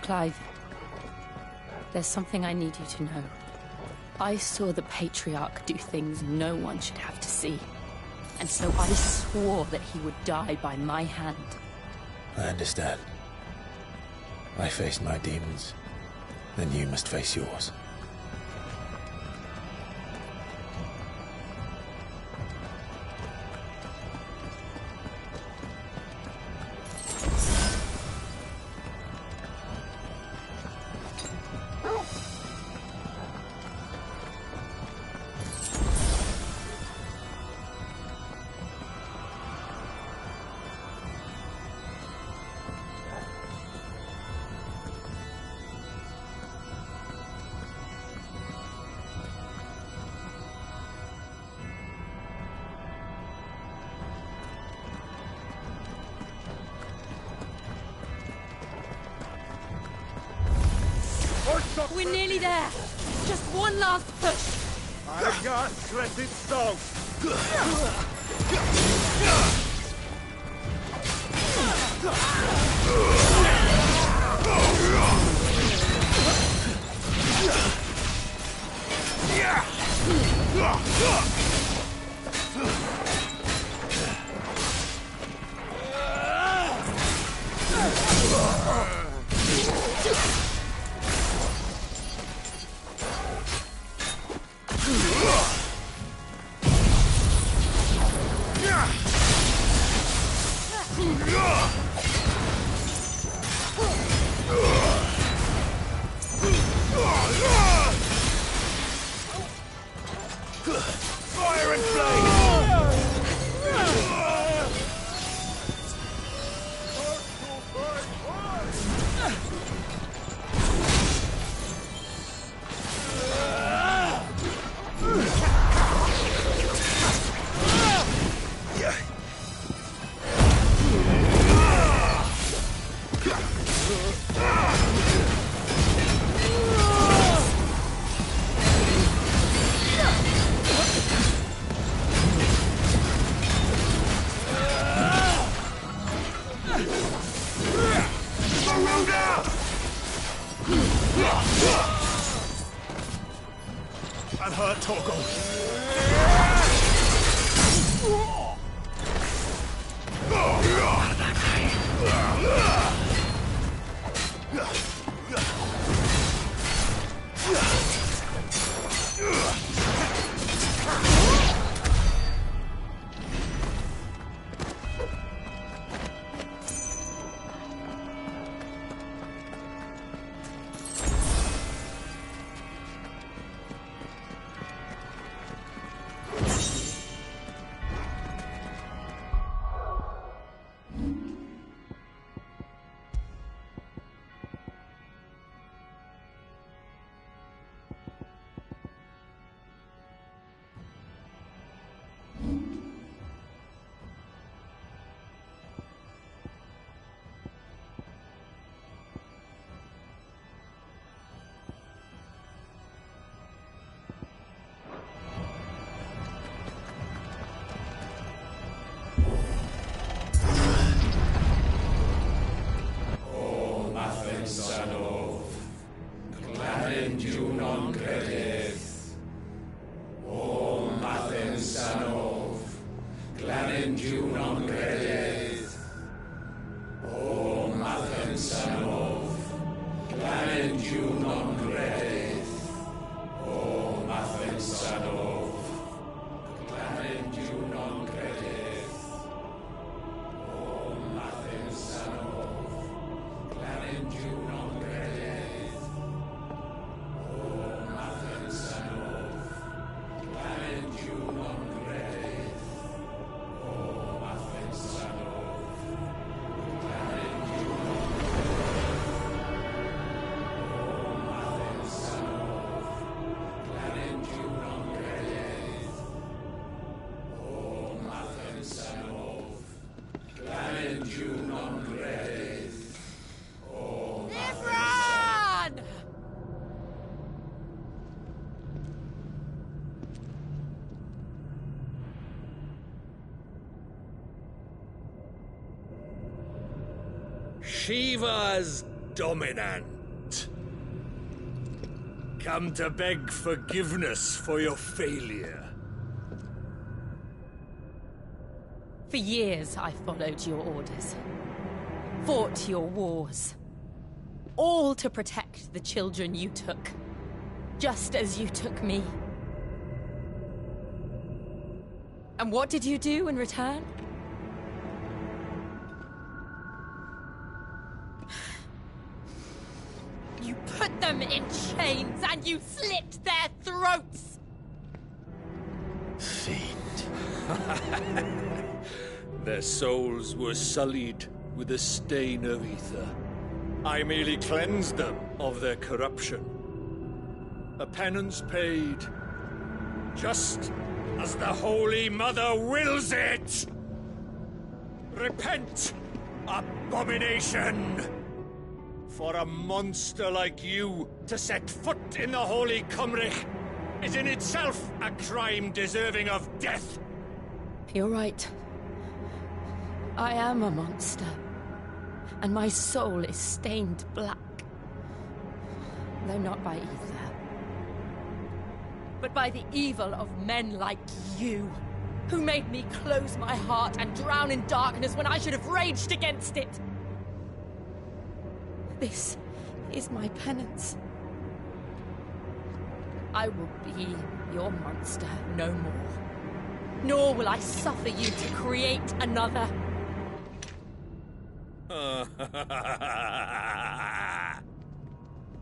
Clive, there's something I need you to know. I saw the Patriarch do things no one should have to see. And so I swore that he would die by my hand. I understand. I faced my demons. Then you must face yours. We're nearly there. Just one last push. I got shredded salt. Fire and flame! That hurt, Torgal. Shiva's dominant. Come to beg forgiveness for your failure. For years I followed your orders, fought your wars, all to protect the children you took, just as you took me. And what did you do in return? You put them in chains and you slit their throats! Fiend. Their souls were sullied with a stain of ether. I merely cleansed them of their corruption. A penance paid, just as the Holy Mother wills it! Repent, abomination! For a monster like you to set foot in the Holy Cymric is in itself a crime deserving of death. You're right. I am a monster. And my soul is stained black. Though not by ether. But by the evil of men like you, who made me close my heart and drown in darkness when I should have raged against it. This is my penance. I will be your monster no more. Nor will I suffer you to create another.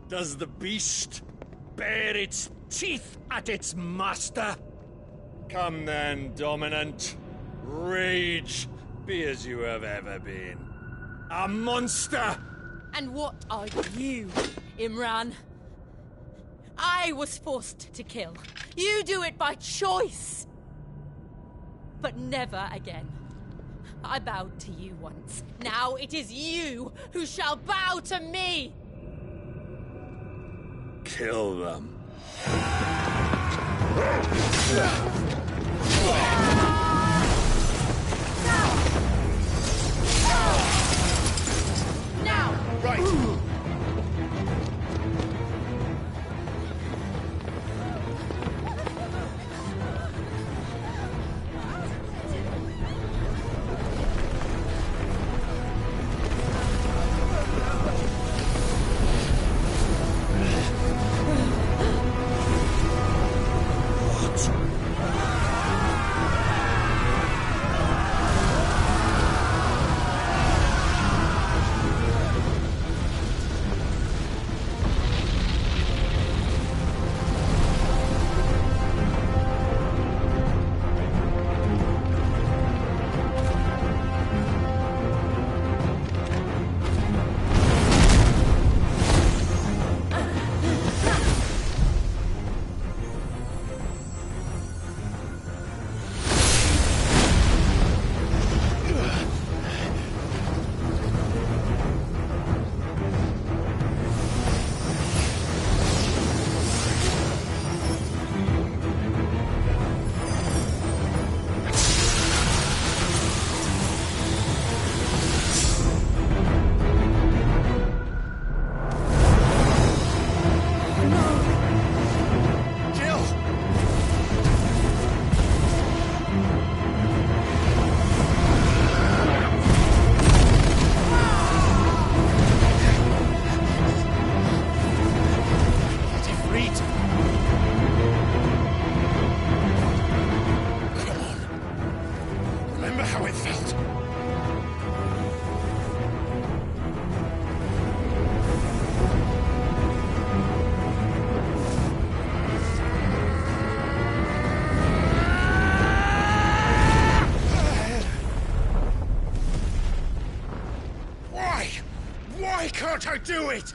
Does the beast bare its teeth at its master? Come then, dominant. Rage, be as you have ever been. A monster! And what are you, Imran? I was forced to kill. You do it by choice. But never again. I bowed to you once. Now it is you who shall bow to me! Kill them. Now! Right! do it!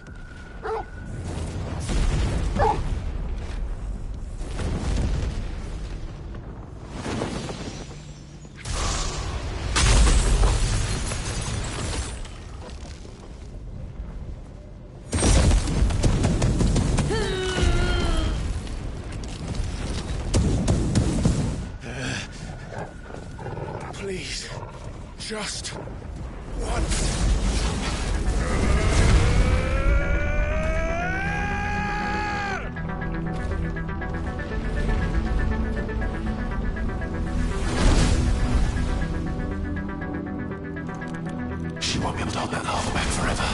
Please, just once. She won't be able to hold that lava back forever.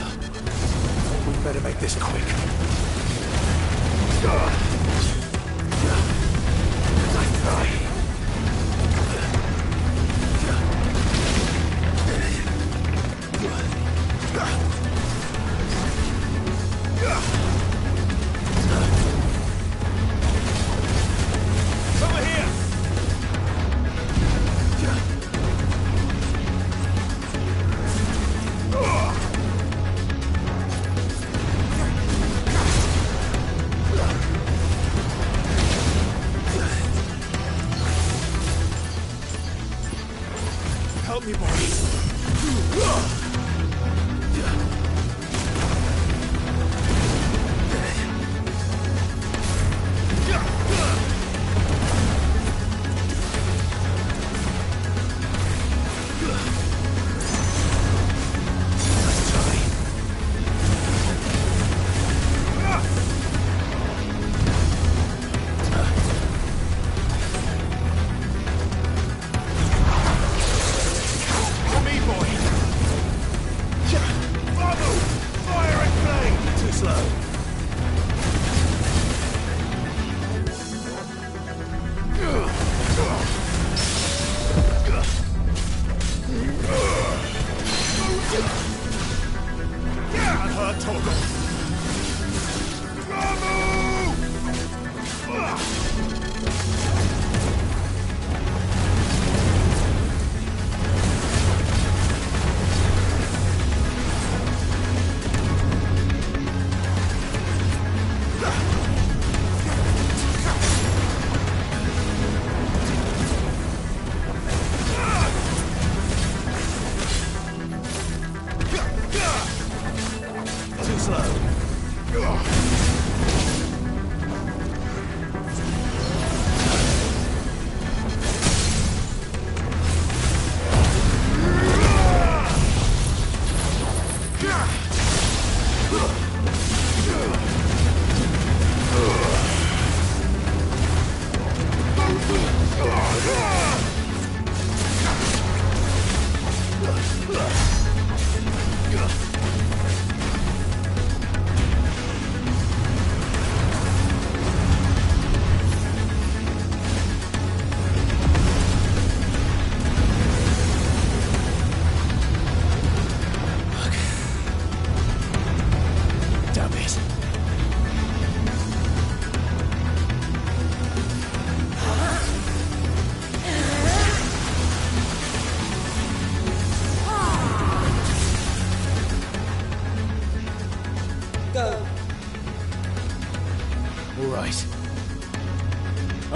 We better make this quick. Nice try. Over here! Help me, boy.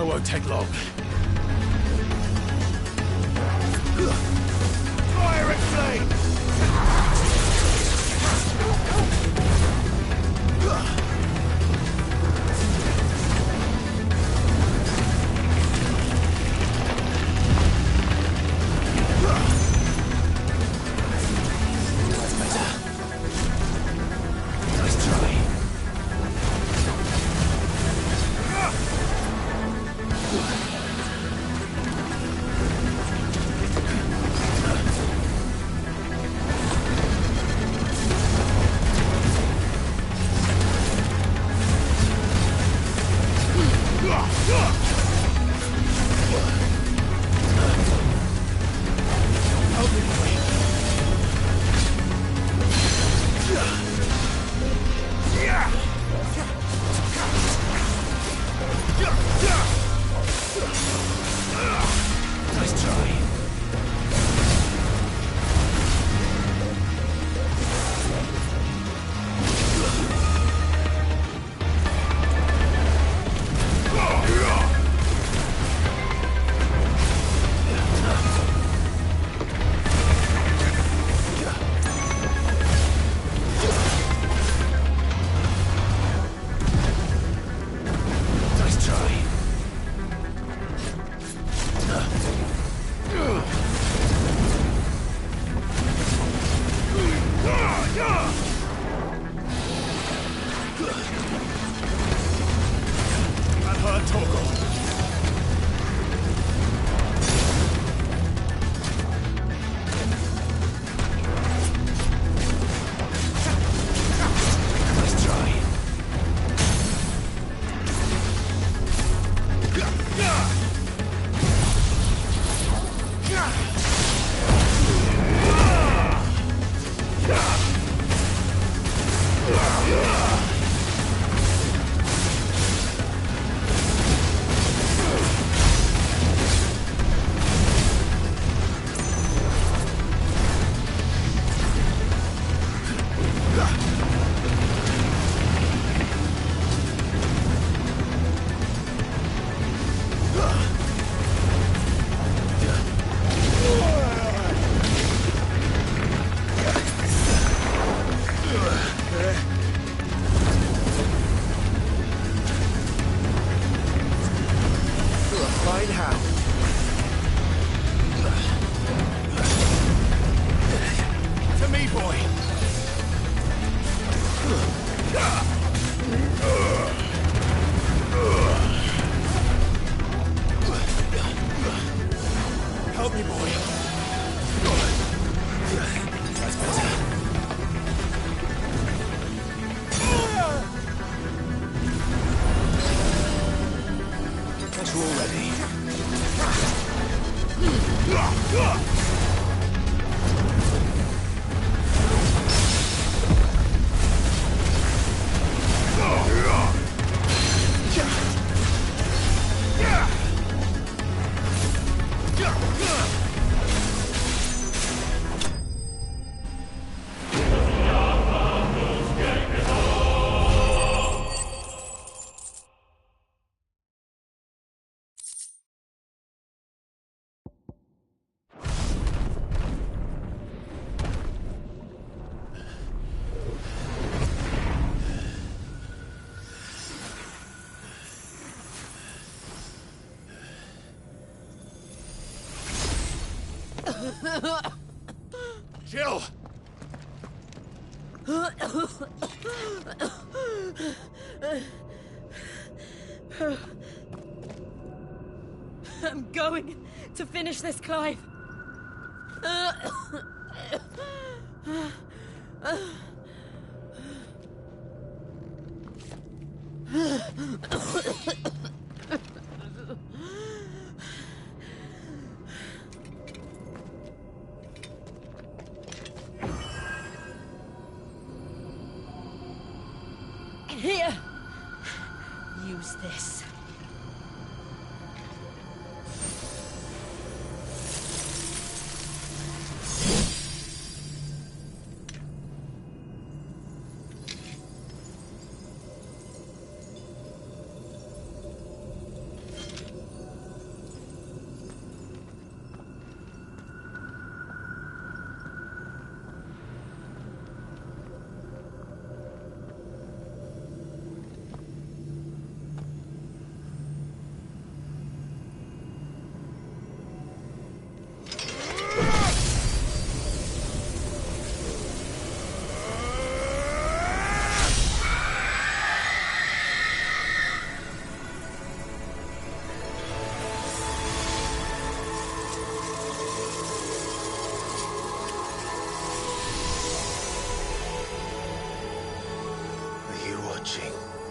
Won't take long. Fire and flame! That's better. Nice try. find how. To me, boy. Help me, boy. That's better. Guess we're all ready. Jill! I'm going to finish this, Clive. Here! Use this.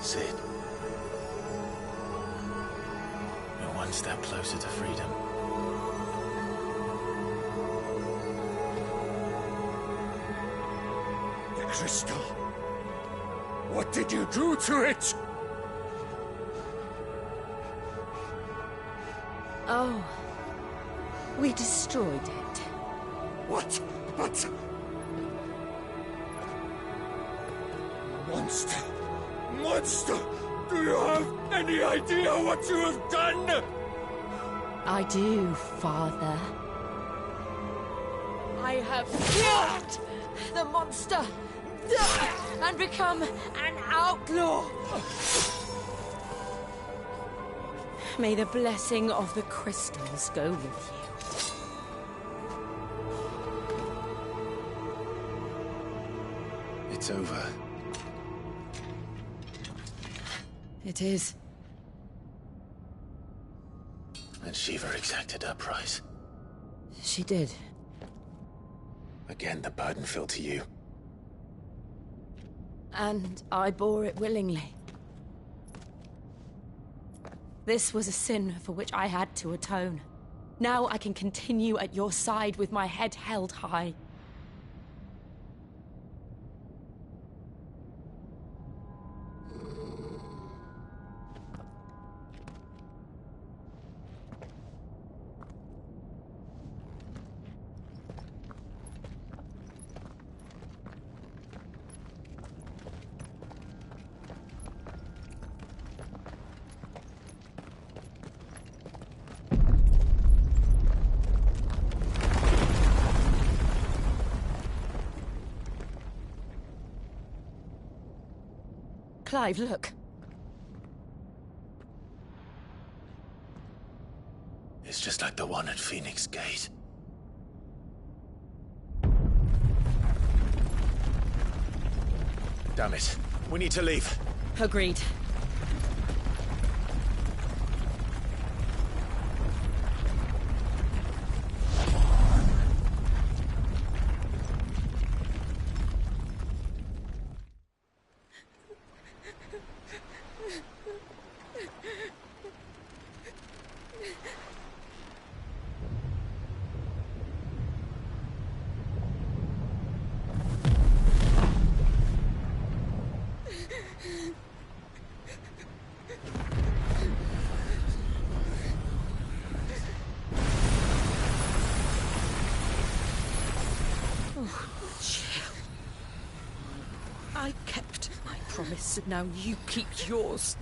Sid. We're one step closer to freedom. The crystal. What did you do to it? Oh. We destroyed it. What? But... Monster! Monster! Do you have any idea what you have done? I do, Father. I have killed the monster and become an outlaw. May the blessing of the crystals go with you. It's over. It is. And Shiva exacted her price. She did. Again, the burden fell to you. And I bore it willingly. This was a sin for which I had to atone. Now I can continue at your side with my head held high. Clive, look. It's just like the one at Phoenix Gate. Damn it. We need to leave. Agreed. I kept my promise, and now you keep yours.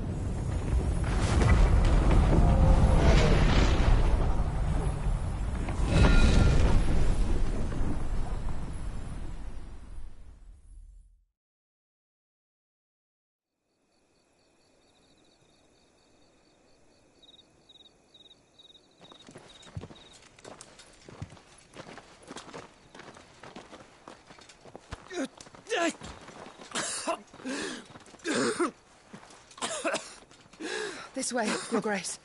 This way, Your Grace.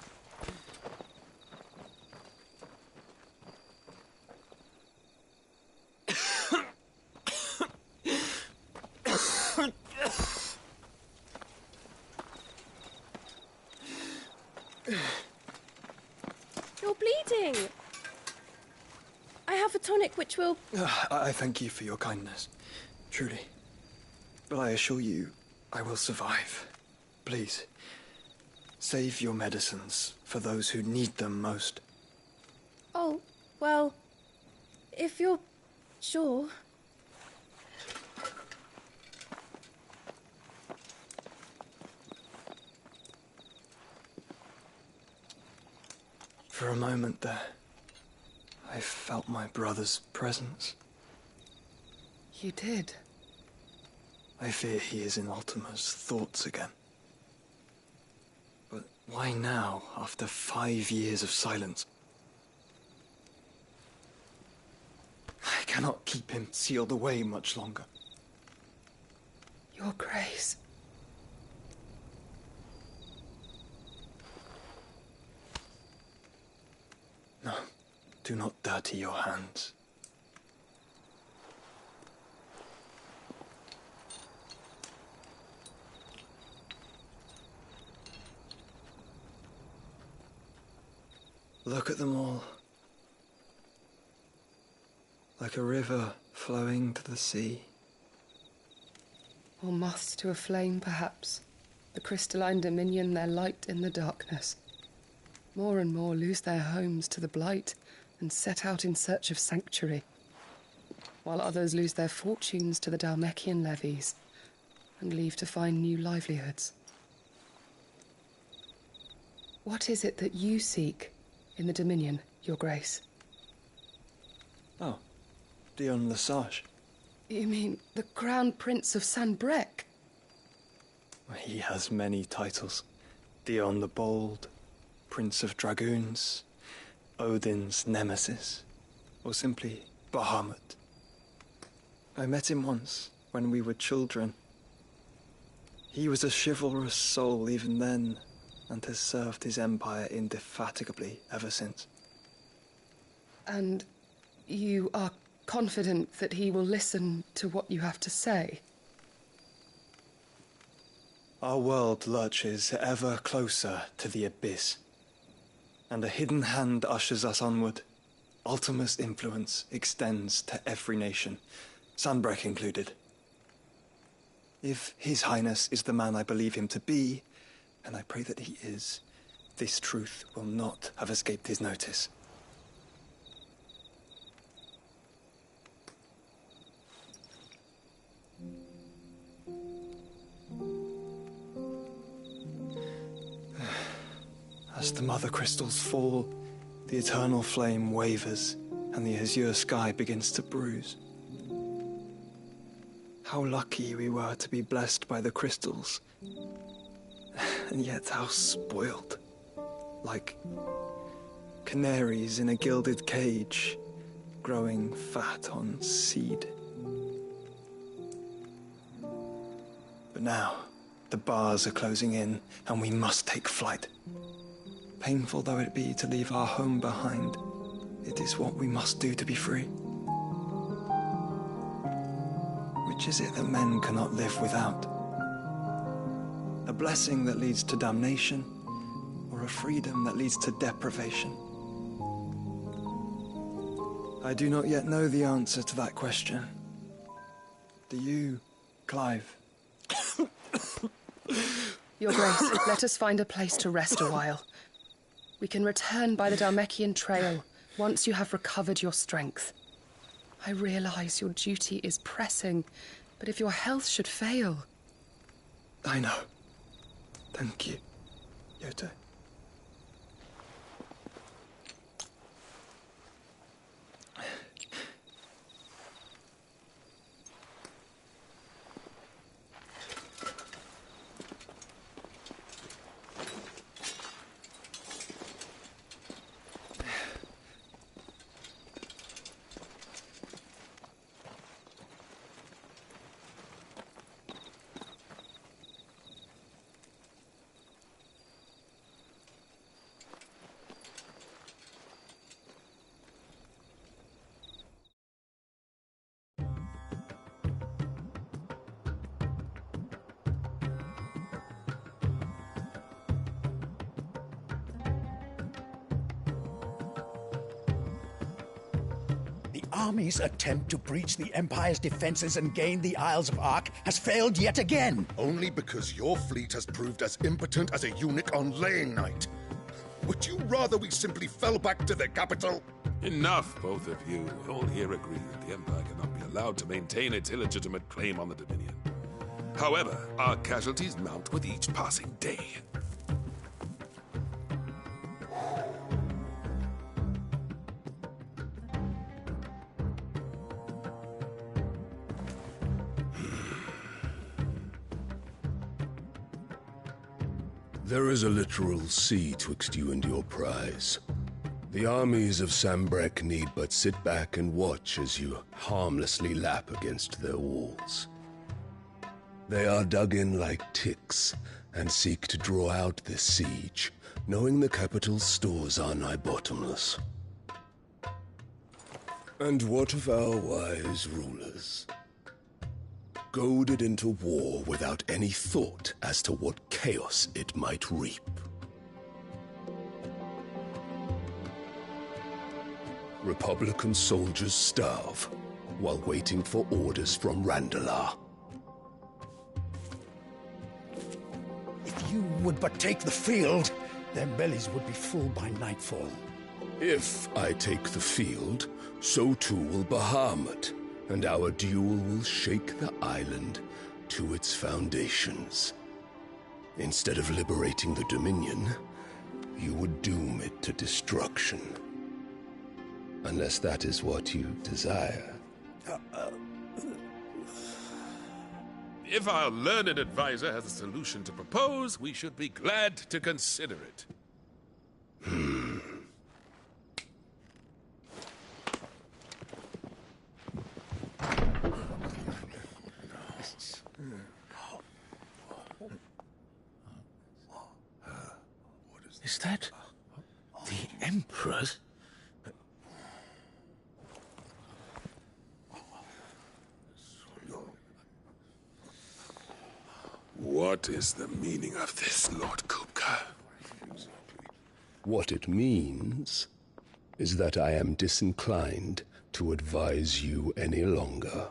You're bleeding. I have a tonic which will... I thank you for your kindness, truly. But I assure you, I will survive. Please, save your medicines for those who need them most. Oh, well, if you're sure. For a moment there, I felt my brother's presence. You did? I fear he is in Ultima's thoughts again. But why now, after 5 years of silence? I cannot keep him sealed away much longer. Your Grace. No, do not dirty your hands. Look at them all. Like a river flowing to the sea. Or moths to a flame, perhaps. The crystalline dominion their light in the darkness. More and more lose their homes to the blight and set out in search of sanctuary, while others lose their fortunes to the Dalmekian levies and leave to find new livelihoods. What is it that you seek in the Dominion, Your Grace? Oh, Dion Lesage. You mean the Crown Prince of Sanbrec? He has many titles. Dion the Bold, Prince of Dragoons, Odin's Nemesis, or simply Bahamut. I met him once, when we were children. He was a chivalrous soul even then, and has served his empire indefatigably ever since. And you are confident that he will listen to what you have to say? Our world lurches ever closer to the abyss, and a hidden hand ushers us onward. Ultima's influence extends to every nation, Sanbrec included. If His Highness is the man I believe him to be, and I pray that he is, this truth will not have escaped his notice. As the mother crystals fall, the eternal flame wavers, and the azure sky begins to bruise. How lucky we were to be blessed by the crystals, and yet how spoiled. Like Canaries in a gilded cage, growing fat on seed. But now, the bars are closing in, and we must take flight. Painful though it be to leave our home behind, it is what we must do to be free. Which is it that men cannot live without? A blessing that leads to damnation, or a freedom that leads to deprivation? I do not yet know the answer to that question. Do you, Clive? Your Grace, let us find a place to rest a while. We can return by the Dalmekian trail once you have recovered your strength. I realize your duty is pressing, but if your health should fail... I know. Thank you, Yote. The army's attempt to breach the Empire's defenses and gain the Isles of Ark has failed yet again. Only because your fleet has proved as impotent as a eunuch on laying night. Would you rather we simply fell back to the capital? Enough, both of you. All here agree that the Empire cannot be allowed to maintain its illegitimate claim on the Dominion. However, our casualties mount with each passing day. There is a literal sea twixt you and your prize. The armies of Sambrek need but sit back and watch as you harmlessly lap against their walls. They are dug in like ticks and seek to draw out this siege, knowing the capital's stores are nigh bottomless. And what of our wise rulers? Goaded into war without any thought as to what chaos it might reap. Republican soldiers starve while waiting for orders from Randalar. If you would but take the field, their bellies would be full by nightfall. If I take the field, so too will Bahamut, and our duel will shake the island to its foundations. Instead of liberating the Dominion, you would doom it to destruction. Unless that is what you desire. If our learned advisor has a solution to propose, we should be glad to consider it. Is that the Emperor's? What is the meaning of this, Lord Kupka? What it means is that I am disinclined to advise you any longer.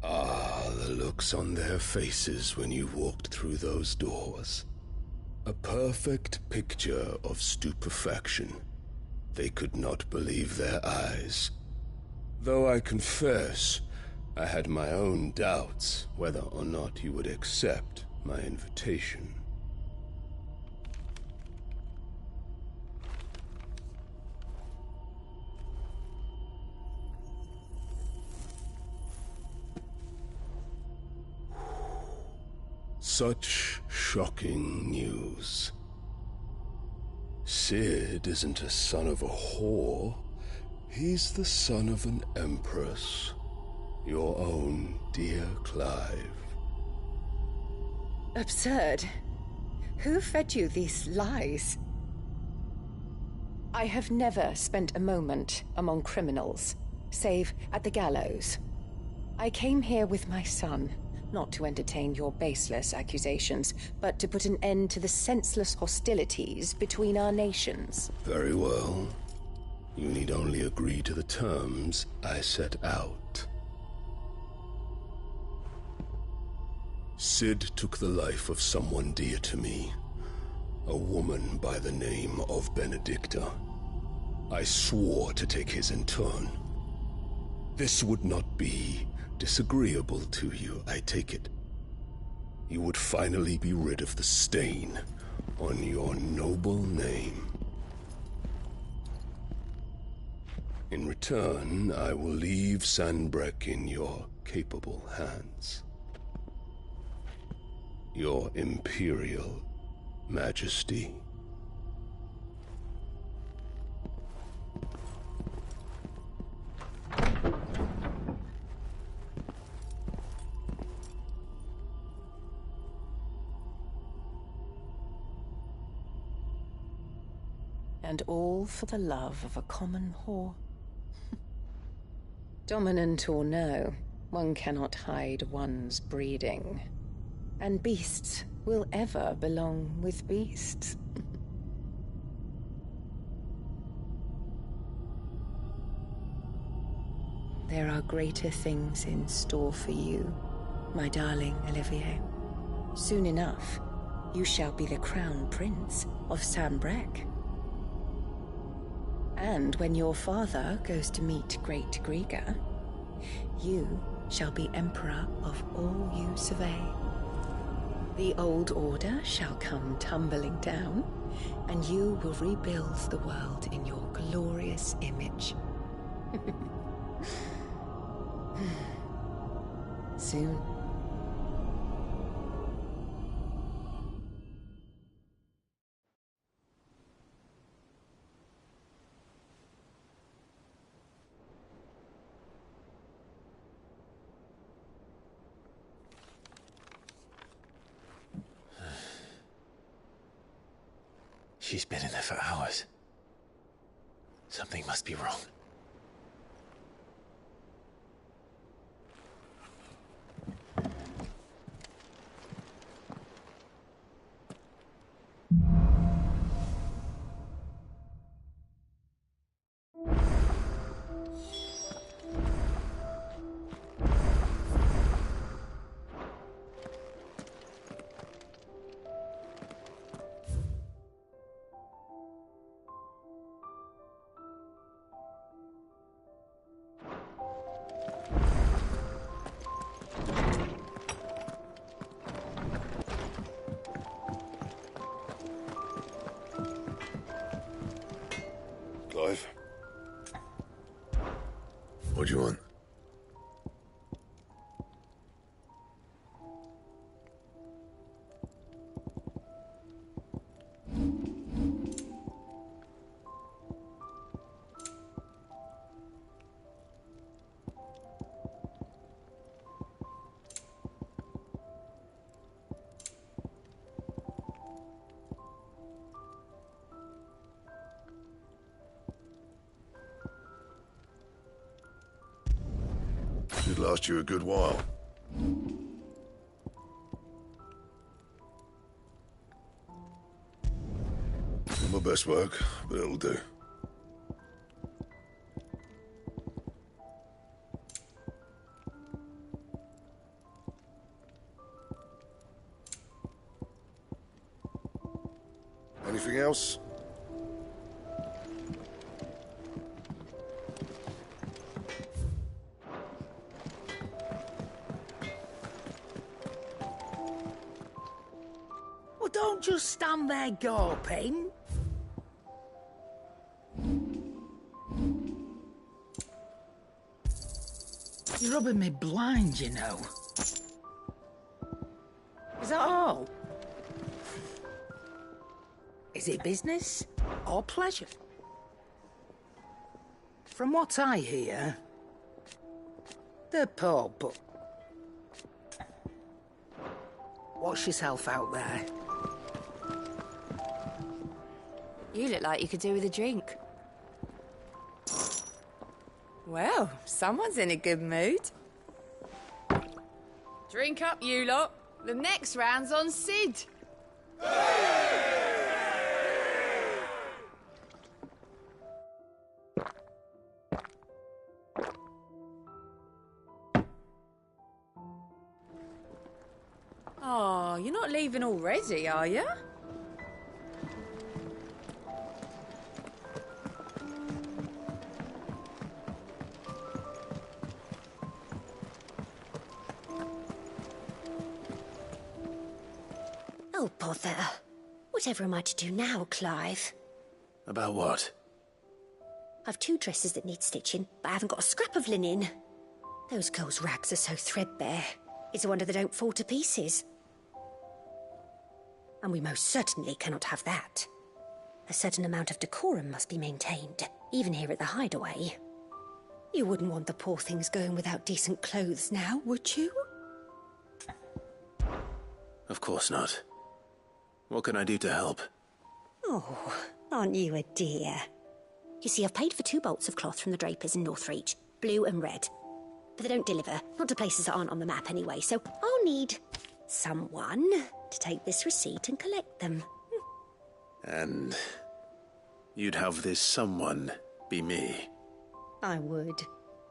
Ah, the looks on their faces when you walked through those doors. A perfect picture of stupefaction. They could not believe their eyes. Though I confess, I had my own doubts whether or not you would accept my invitation. Such shocking news. Sid isn't a son of a whore. He's the son of an empress. Your own dear Clive. Absurd. Who fed you these lies? I have never spent a moment among criminals, save at the gallows. I came here with my son, not to entertain your baseless accusations, but to put an end to the senseless hostilities between our nations. Very well. You need only agree to the terms I set out. Sid took the life of someone dear to me, a woman by the name of Benedicta. I swore to take his in turn. This would not be disagreeable to you, I take it. You would finally be rid of the stain on your noble name. In return, I will leave Sanbreque in your capable hands. Your Imperial Majesty. And all for the love of a common whore. Dominant or no, one cannot hide one's breeding. And beasts will ever belong with beasts. There are greater things in store for you, my darling Olivier. Soon enough, you shall be the crown prince of Sanbreque. And when your father goes to meet Great Grieger, you shall be emperor of all you survey. The old order shall come tumbling down, and you will rebuild the world in your glorious image. Soon. She's been in there for hours. Something must be wrong. Clive? What do you want? Should last you a good while. Not my best work, but it'll do. Anything else? Well, don't just stand there gawping. You're rubbing me blind, you know. Is that all? Is it business or pleasure? From what I hear, the poor but wash yourself out there. You look like you could do with a drink. Well, someone's in a good mood. Drink up, you lot. The next round's on Sid. Oh, you're not leaving already, are you? Oh, bother. Whatever am I to do now, Clive? About what? I've 2 dresses that need stitching, but I haven't got a scrap of linen. Those girls' rags are so threadbare. It's a wonder they don't fall to pieces. And we most certainly cannot have that. A certain amount of decorum must be maintained, even here at the Hideaway. You wouldn't want the poor things going without decent clothes now, would you? Of course not. What can I do to help? Oh, aren't you a dear? You see, I've paid for 2 bolts of cloth from the drapers in Northreach, blue and red. But they don't deliver, not to places that aren't on the map anyway, so I'll need someone to take this receipt and collect them. And you'd have this someone be me? I would.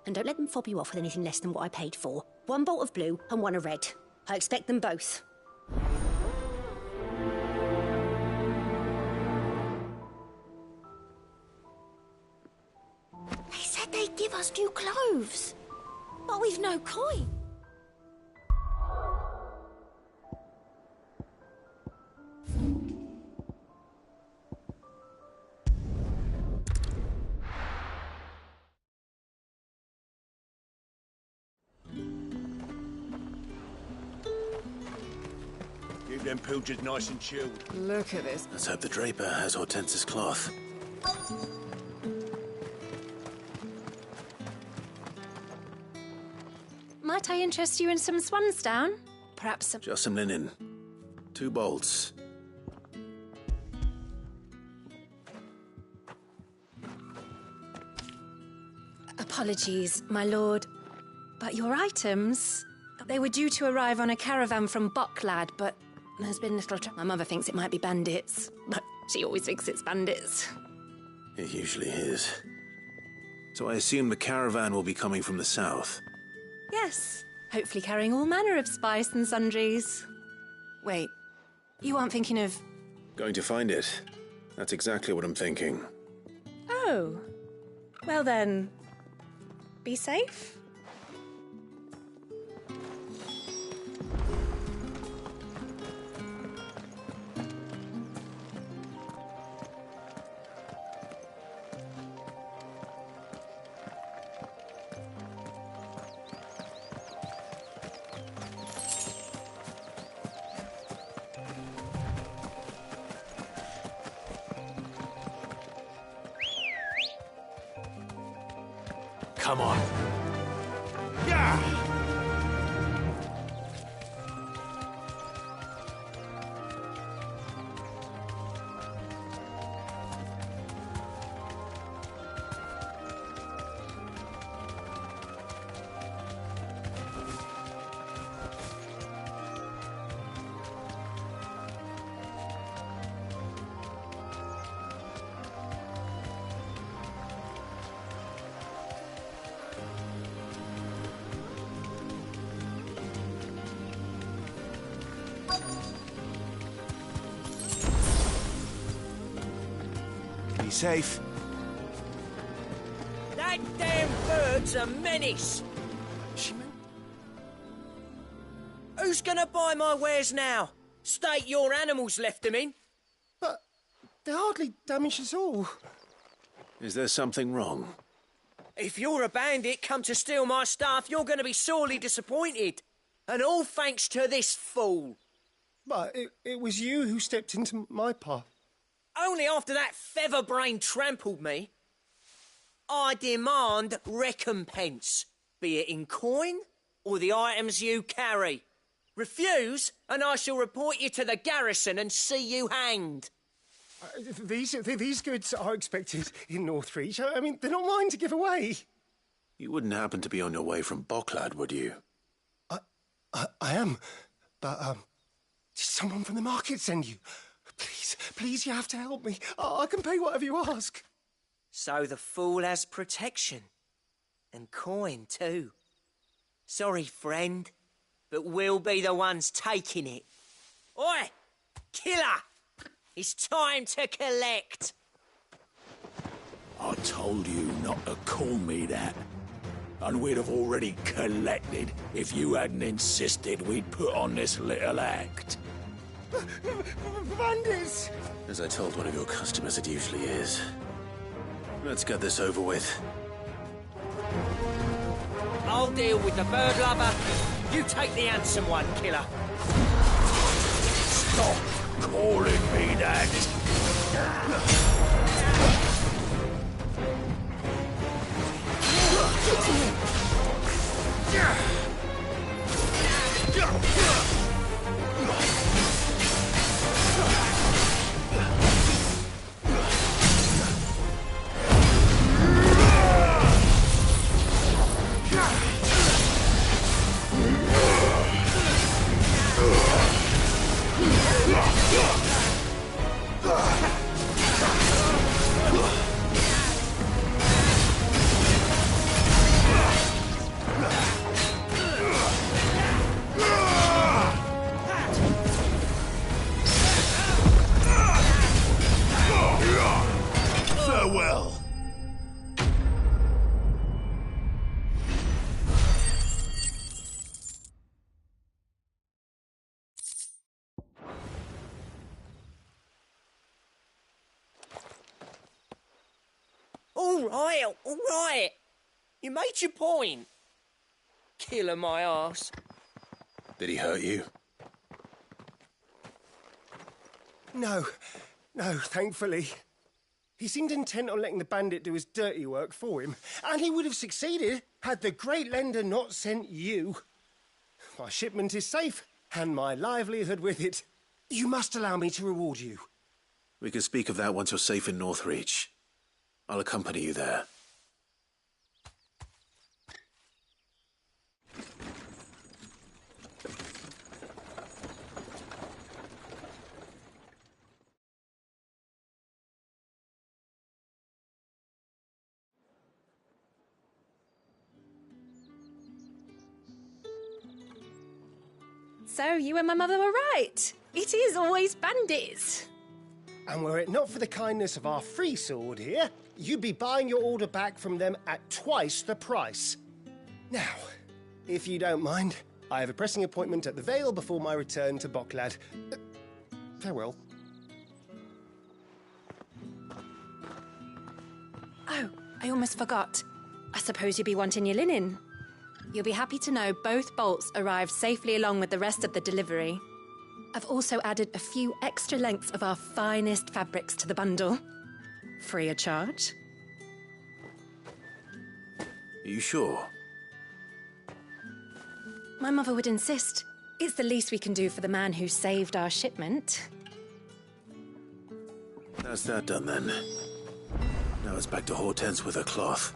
And don't let them fob you off with anything less than what I paid for. 1 bolt of blue and 1 of red. I expect them both. They said they'd give us new clothes, but we've no coin. Keep them pilgers nice and chilled. Look at this. Let's hope the draper has Hortense's cloth. Might I interest you in some swansdown? Perhaps some... Just some linen. 2 bolts. Apologies, my lord. But your items... They were due to arrive on a caravan from Bucklad, but there's been little My mother thinks it might be bandits, but she always thinks it's bandits. It usually is. So I assume the caravan will be coming from the south. Yes, hopefully carrying all manner of spice and sundries. Wait, you aren't thinking of... Going to find it. That's exactly what I'm thinking. Oh. Well then, be safe. Come on. Yeah! Be safe. That damn bird's a menace. Who's gonna buy my wares now? State your animals left them in. But they hardly damaged us all. Is there something wrong? If you're a bandit come to steal my stuff, you're gonna be sorely disappointed. And all thanks to this fool. But it was you who stepped into my path. Only after that feather-brain trampled me. I demand recompense, be it in coin or the items you carry. Refuse, and I shall report you to the garrison and see you hanged. These goods are expected in Northreach. I mean, they're not mine to give away. You wouldn't happen to be on your way from Bocklad, would you? I am, but, did someone from the market send you? Please, you have to help me. I can pay whatever you ask. So the fool has protection. And coin, too. Sorry, friend, but we'll be the ones taking it. Oi! Killer! It's time to collect! I told you not to call me that. And we'd have already collected if you hadn't insisted we'd put on this little act. Bandits! As I told one of your customers, it usually is. Let's get this over with. I'll deal with the bird lover. You take the handsome one, killer. Stop calling me that. Farewell. All right. You made your point. Killer my arse. Did he hurt you? No, thankfully. He seemed intent on letting the bandit do his dirty work for him, and he would have succeeded had the great lender not sent you. My shipment is safe, and my livelihood with it. You must allow me to reward you. We can speak of that once you're safe in Northreach. I'll accompany you there. So you and my mother were right. It is always bandits. And were it not for the kindness of our free sword here, you'd be buying your order back from them at twice the price. Now, if you don't mind, I have a pressing appointment at the Vale before my return to Bocklad. Farewell. Oh, I almost forgot. I suppose you'll be wanting your linen. You'll be happy to know both bolts arrived safely along with the rest of the delivery. I've also added a few extra lengths of our finest fabrics to the bundle. Free of charge. Are you sure? My mother would insist. It's the least we can do for the man who saved our shipment. That's that done then. Now it's back to Hortense with her cloth.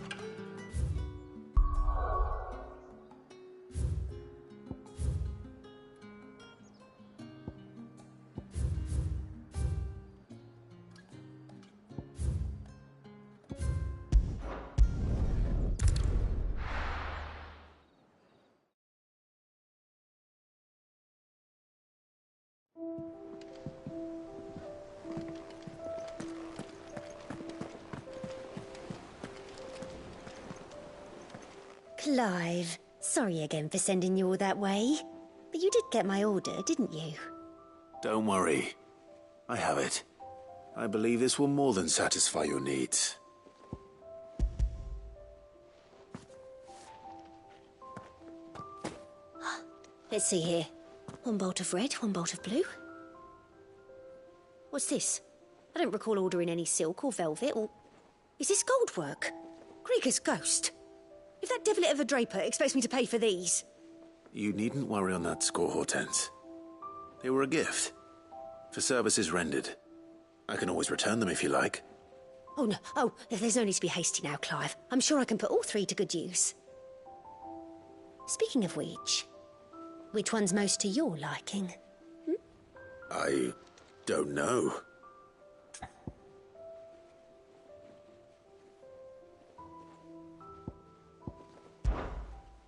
Clive, sorry again for sending you all that way. But you did get my order, didn't you? Don't worry. I have it. I believe this will more than satisfy your needs. Let's see here. One bolt of red, one bolt of blue. What's this? I don't recall ordering any silk or velvet or... Is this gold work? Krieger's ghost. If that devil of a draper expects me to pay for these... You needn't worry on that score, Hortense. They were a gift. For services rendered. I can always return them if you like. Oh, no. Oh, there's no need to be hasty now, Clive. I'm sure I can put all three to good use. Speaking of which one's most to your liking? I don't know.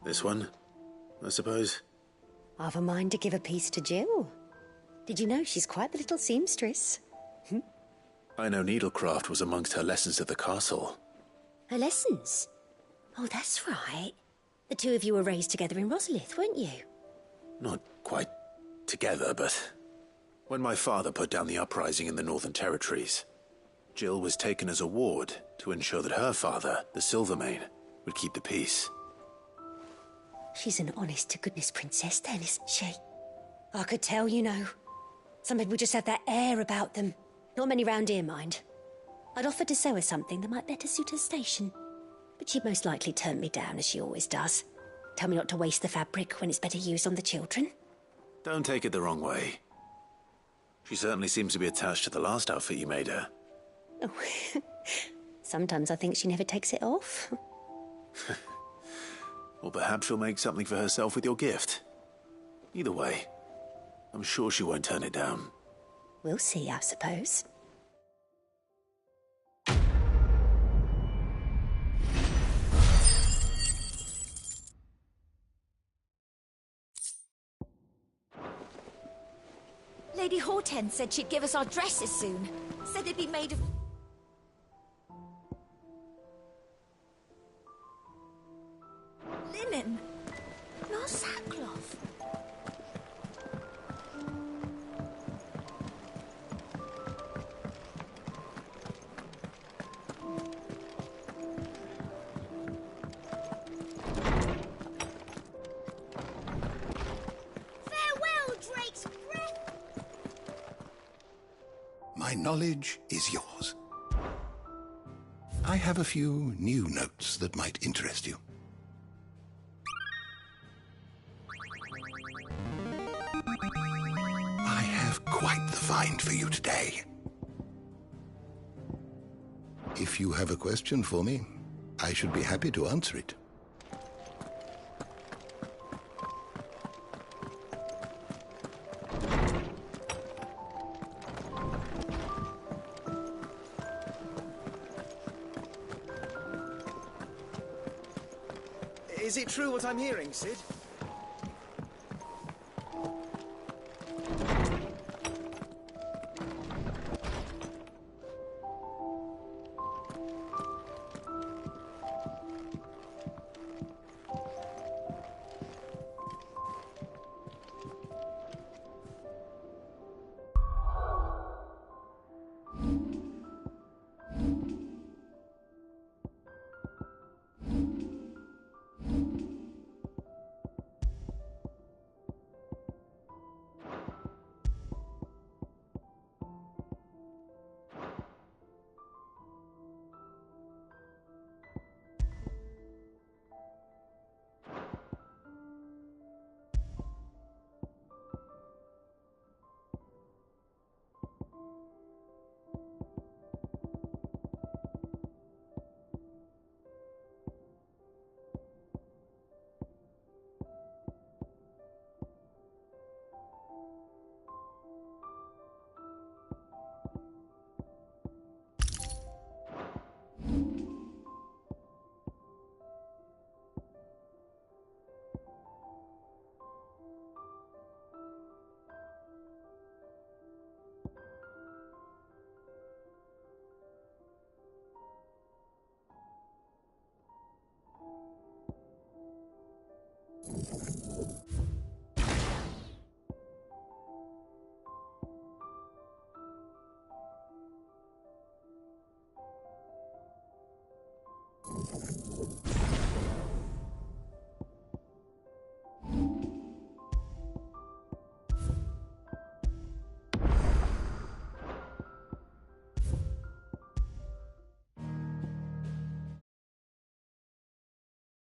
This one, I suppose. I've a mind to give a piece to Jill. Did you know she's quite the little seamstress? I know needlecraft was amongst her lessons at the castle. Her lessons? Oh, that's right. The two of you were raised together in Rosalith, weren't you? Not quite together, but... When my father put down the uprising in the Northern Territories, Jill was taken as a ward to ensure that her father, the Silvermane, would keep the peace. She's an honest-to-goodness princess then, isn't she? I could tell, you know. Some people just have that air about them. Not many round here, mind. I'd offered to sew her something that might better suit her station. But she'd most likely turn me down, as she always does. Tell me not to waste the fabric when it's better used on the children. Don't take it the wrong way. She certainly seems to be attached to the last outfit you made her. Oh, sometimes I think she never takes it off. Or perhaps she'll make something for herself with your gift. Either way, I'm sure she won't turn it down. We'll see, I suppose. Lady Hortense said she'd give us our dresses soon. Said they'd be made of... linen, not sackcloth. Farewell, Drake's breath! My knowledge is yours. I have a few new notes that might interest you. I have quite the find for you today. If you have a question for me, I should be happy to answer it. Is it true what I'm hearing, Sid?